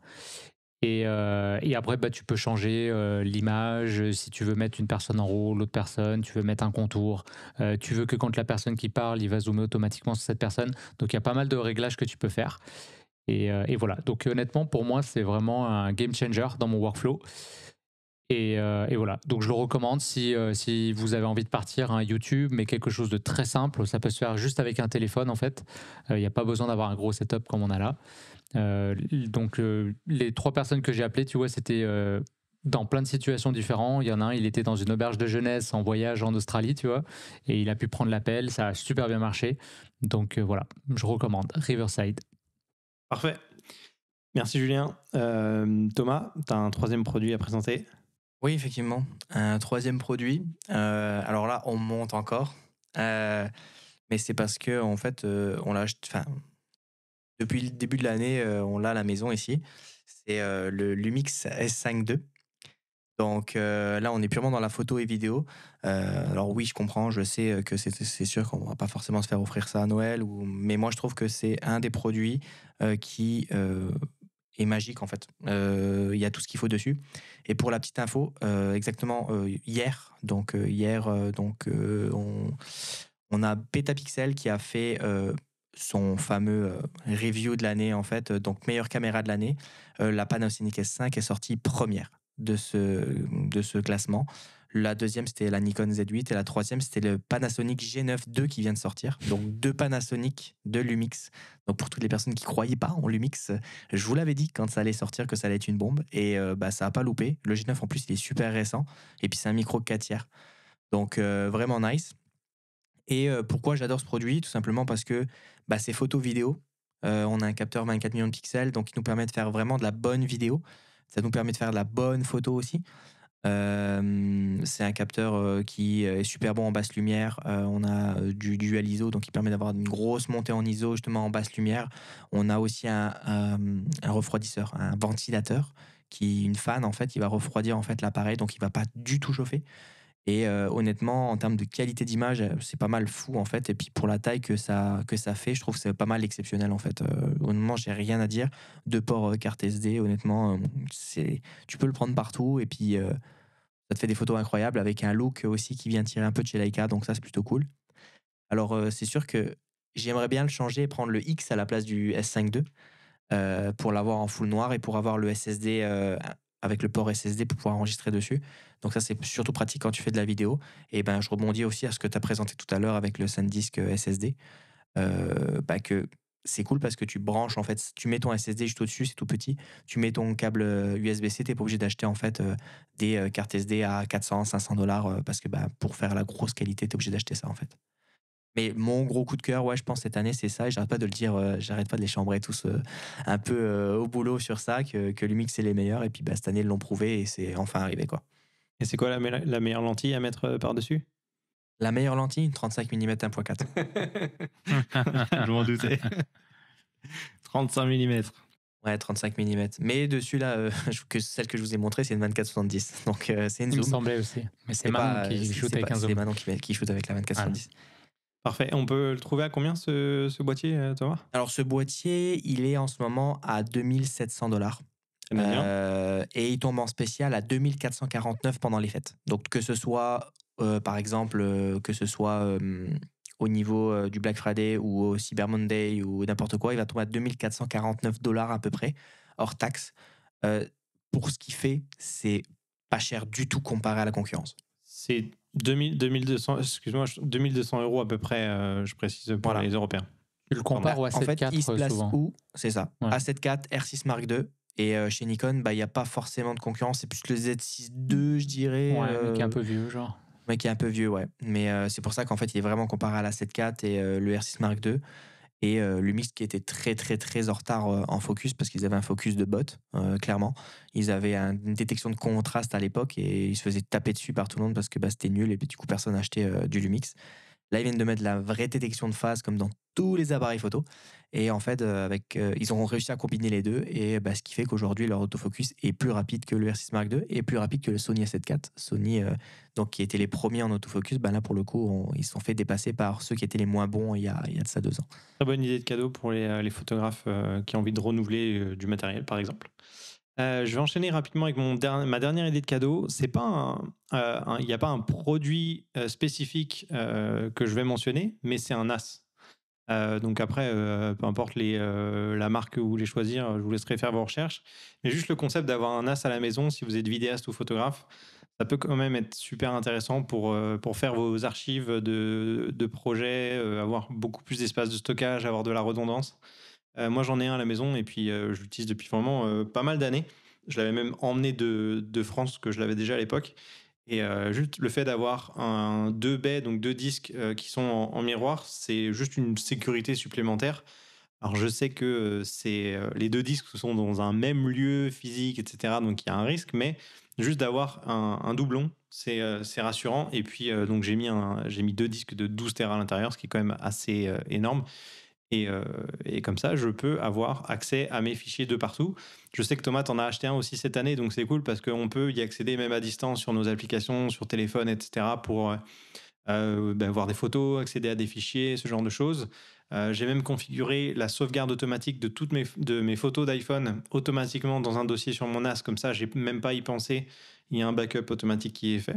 Et après, tu peux changer l'image, si tu veux mettre une personne en haut, l'autre personne, tu veux mettre un contour, tu veux que quand la personne qui parle, il va zoomer automatiquement sur cette personne. Donc il y a pas mal de réglages que tu peux faire. Et voilà, donc honnêtement, pour moi, c'est vraiment un game changer dans mon workflow. Et voilà, donc je le recommande si vous avez envie de partir à YouTube, mais quelque chose de très simple. Ça peut se faire juste avec un téléphone en fait. Il n'y a pas besoin d'avoir un gros setup comme on a là. Donc les 3 personnes que j'ai appelées, tu vois, c'était dans plein de situations différentes. Il y en a un, il était dans une auberge de jeunesse en voyage en Australie, tu vois, et il a pu prendre l'appel. Ça a super bien marché. Donc voilà, je recommande Riverside. Parfait. Merci Julien. Thomas, tu as un 3e produit à présenter? Oui, effectivement. Un 3e produit. Alors là, on monte encore. Mais c'est parce que en fait, on l'a acheté. Enfin, depuis le début de l'année, on l'a à la maison ici. C'est le Lumix S5 II. Donc là, on est purement dans la photo et vidéo. Alors oui, je comprends, je sais que c'est sûr qu'on va pas forcément se faire offrir ça à Noël, mais moi je trouve que c'est un des produits qui est magique en fait. Il y a tout ce qu'il faut dessus. Et pour la petite info, exactement hier, on a Petapixel qui a fait son fameux review de l'année en fait, donc meilleure caméra de l'année. La Panasonic S5 est sortie première de ce classement. La 2e, c'était la Nikon Z8 et la 3e, c'était le Panasonic G9 II qui vient de sortir. Donc 2 Panasonic, 2 Lumix. Donc pour toutes les personnes qui croyaient pas en Lumix, je vous l'avais dit quand ça allait sortir que ça allait être une bombe et ça a pas loupé. Le G9 en plus, il est super récent et puis c'est un micro 4 tiers. Donc vraiment nice. Et pourquoi j'adore ce produit? Tout simplement parce que c'est photo vidéo. On a un capteur 24 millions de pixels, donc il nous permet de faire vraiment de la bonne vidéo. Ça nous permet de faire de la bonne photo aussi. C'est un capteur qui est super bon en basse lumière. On a du dual ISO, donc il permet d'avoir une grosse montée en ISO justement en basse lumière. On a aussi un refroidisseur, un ventilateur une fan en fait, il va refroidir en fait l'appareil, donc il va pas du tout chauffer. Et honnêtement, en termes de qualité d'image, c'est pas mal fou en fait. Et puis pour la taille que ça fait, je trouve que c'est pas mal exceptionnel en fait. Honnêtement, j'ai rien à dire. 2 ports carte SD, honnêtement, tu peux le prendre partout. Et puis ça te fait des photos incroyables avec un look aussi qui vient tirer un peu de chez Leica. Donc ça, c'est plutôt cool. Alors c'est sûr que j'aimerais bien le changer et prendre le X à la place du S5 II pour l'avoir en full noir et pour avoir le SSD avec le port SSD pour pouvoir enregistrer dessus. Donc ça, c'est surtout pratique quand tu fais de la vidéo. Et je rebondis aussi à ce que tu as présenté tout à l'heure avec le SanDisk SSD. Que c'est cool parce que tu branches, en fait, tu mets ton SSD juste au-dessus, c'est tout petit. Tu mets ton câble USB-C, tu n'es pas obligé d'acheter en fait des cartes SD à 400, $500 parce que pour faire la grosse qualité, tu es obligé d'acheter ça en fait. Mais mon gros coup de cœur, ouais, je pense cette année, c'est ça. Et j'arrête pas de le dire, j'arrête pas de les chambrer tous un peu au boulot sur ça, que Lumix c'est les meilleurs. Et puis cette année, ils l'ont prouvé et c'est enfin arrivé quoi. Et c'est quoi la meilleure lentille à mettre par-dessus? La meilleure lentille, une 35 mm 1.4. Je m'en doutais. 35 mm. Ouais, 35 mm. Mais dessus, là, celle que je vous ai montrée, c'est une 24-70. Donc c'est une Il me zoom. semblait aussi. Mais c'est Manon qui shoot avec un zoom. C'est Manon qui shoot avec la 24-70. Parfait. On peut le trouver à combien ce boîtier, Thomas? Alors ce boîtier, il est en ce moment à $2700. Et il tombe en spécial à 2449 pendant les fêtes. Donc que ce soit, par exemple, au niveau du Black Friday ou au Cyber Monday ou n'importe quoi, il va tomber à 2449 $ à peu près, hors taxe. Pour ce qu'il fait, c'est pas cher du tout comparé à la concurrence. C'est 2200, excuse-moi, 2200 € à peu près, je précise pour les Européens. Tu le compares au En fait, A7 il se IV place souvent. où? C'est ça. Ouais. A7 IV, R6 Mark II. Et chez Nikon, il n'y a pas forcément de concurrence. C'est plus le Z6 II, je dirais. Ouais, mais qui est un peu vieux, genre. Ouais, qui est un peu vieux, ouais. Mais c'est pour ça qu'en fait, il est vraiment comparé à l'A7 IV et le R6 Mark II. Et Lumix qui était très, très, très en retard en focus parce qu'ils avaient un focus de bot, clairement. Ils avaient une détection de contraste à l'époque et ils se faisaient taper dessus par tout le monde parce que c'était nul et puis, du coup, personne n'achetait du Lumix. Là, ils viennent de mettre la vraie détection de phase comme dans tous les appareils photo. Et en fait, ils ont réussi à combiner les deux. Et ce qui fait qu'aujourd'hui, leur autofocus est plus rapide que le R6 Mark II et plus rapide que le Sony A7 IV. Sony, donc, qui étaient les premiers en autofocus, là, pour le coup, ils se sont fait dépasser par ceux qui étaient les moins bons il y a de ça 2 ans. Très bonne idée de cadeau pour les photographes qui ont envie de renouveler du matériel, par exemple. Je vais enchaîner rapidement avec ma dernière idée de cadeau. C'est pas il n'y a pas un produit spécifique que je vais mentionner, mais c'est un NAS. Donc après, peu importe la marque que vous voulez choisir, je vous laisserai faire vos recherches. Mais juste le concept d'avoir un NAS à la maison, si vous êtes vidéaste ou photographe, ça peut quand même être super intéressant pour faire vos archives de projets, avoir beaucoup plus d'espace de stockage, avoir de la redondance. Moi, j'en ai un à la maison et puis je l'utilise depuis vraiment pas mal d'années. Je l'avais même emmené de France, que je l'avais déjà à l'époque. Et juste le fait d'avoir 2 baies, donc 2 disques qui sont en miroir, c'est juste une sécurité supplémentaire. Alors, je sais que les 2 disques sont dans un même lieu physique, etc. Donc, il y a un risque, mais juste d'avoir un doublon, c'est rassurant. Et puis, donc, j'ai mis 2 disques de 12 Tera à l'intérieur, ce qui est quand même assez énorme. Et comme ça, je peux avoir accès à mes fichiers de partout. Je sais que Thomas, t'en as acheté un aussi cette année, donc c'est cool parce qu'on peut y accéder même à distance sur nos applications, sur téléphone, etc. pour voir des photos, accéder à des fichiers, ce genre de choses. J'ai même configuré la sauvegarde automatique de toutes mes photos d'iPhone automatiquement dans un dossier sur mon NAS. Comme ça, j'ai même pas à y penser. Il y a un backup automatique qui est fait.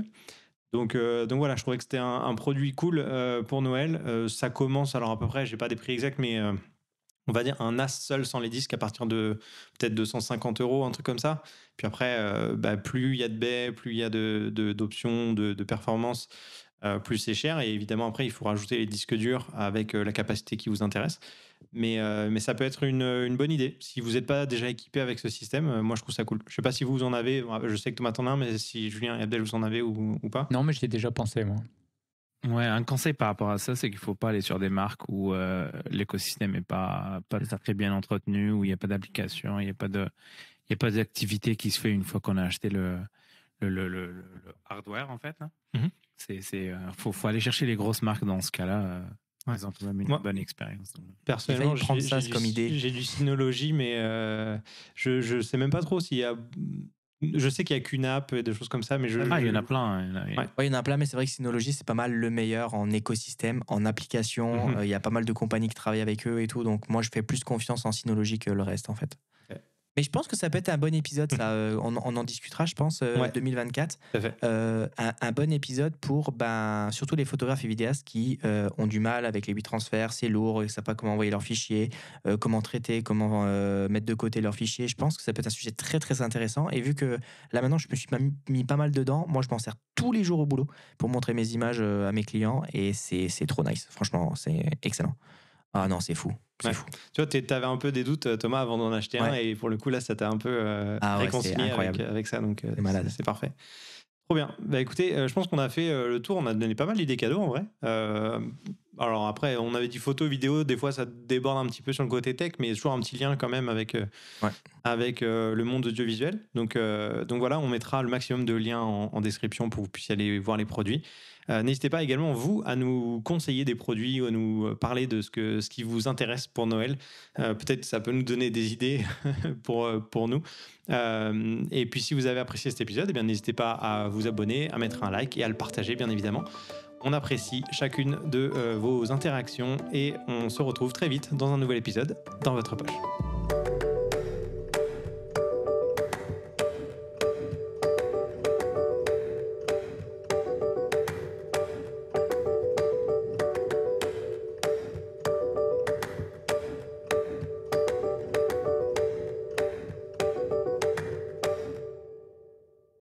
Donc voilà, je trouvais que c'était un produit cool pour Noël. Ça commence, alors à peu près, j'ai pas des prix exacts, mais on va dire un NAS seul sans les disques à partir de peut-être 250 €, un truc comme ça. Puis après, plus il y a de baies, plus il y a d'options, de performance, plus c'est cher. Et évidemment, après, il faut rajouter les disques durs avec la capacité qui vous intéresse. Mais ça peut être une bonne idée. Si vous n'êtes pas déjà équipé avec ce système, moi, je trouve ça cool. Je ne sais pas si vous en avez. Je sais que Thomas t'en a un, mais si Julien et Abdel, vous en avez ou pas. Non, mais j'y ai déjà pensé, moi. Ouais, un conseil par rapport à ça, c'est qu'il ne faut pas aller sur des marques où l'écosystème n'est pas très bien entretenu, où il n'y a pas d'application, il n'y a pas d'activité qui se fait une fois qu'on a acheté le hardware, en fait. Faut aller chercher les grosses marques dans ce cas-là. Ils ont quand même une bonne expérience. Personnellement, prendre ça comme idée. J'ai du Synology, mais je ne sais même pas trop s'il y a... Je sais qu'il y a qu'une app et des choses comme ça, mais il y en a plein. Il y en a plein, mais c'est vrai que Synology, c'est pas mal le meilleur en écosystème, en application. Il y a pas mal de compagnies qui travaillent avec eux et tout. Donc, moi, je fais plus confiance en Synology que le reste, en fait. Okay. Mais je pense que ça peut être un bon épisode, ça. On en discutera, je pense, 2024. Un bon épisode pour surtout les photographes et vidéastes qui ont du mal avec les 8 transferts, c'est lourd, ils ne savent pas comment envoyer leurs fichiers, comment traiter, comment mettre de côté leurs fichiers. Je pense que ça peut être un sujet très très intéressant. Et vu que là maintenant, je me suis mis pas mal dedans, moi je m'en sers tous les jours au boulot pour montrer mes images à mes clients et c'est trop nice. Franchement, c'est excellent. Ah non, c'est fou. C'est fou. Tu vois, tu avais un peu des doutes, Thomas, avant d'en acheter un, et pour le coup, là, ça t'a un peu réconcilié avec ça, donc c'est parfait. Trop bien. Écoutez, je pense qu'on a fait le tour, on a donné pas mal d'idées cadeaux, en vrai. Alors après, on avait dit photo, vidéo, des fois, ça déborde un petit peu sur le côté tech, mais il y a toujours un petit lien quand même avec le monde audiovisuel. Donc voilà, on mettra le maximum de liens en description pour que vous puissiez aller voir les produits. N'hésitez pas également, vous, à nous conseiller des produits ou à nous parler de ce qui vous intéresse pour Noël. Peut-être ça peut nous donner des idées pour nous. Et puis, si vous avez apprécié cet épisode, n'hésitez pas à vous abonner, à mettre un like et à le partager, bien évidemment. On apprécie chacune de vos interactions et on se retrouve très vite dans un nouvel épisode dans votre poche.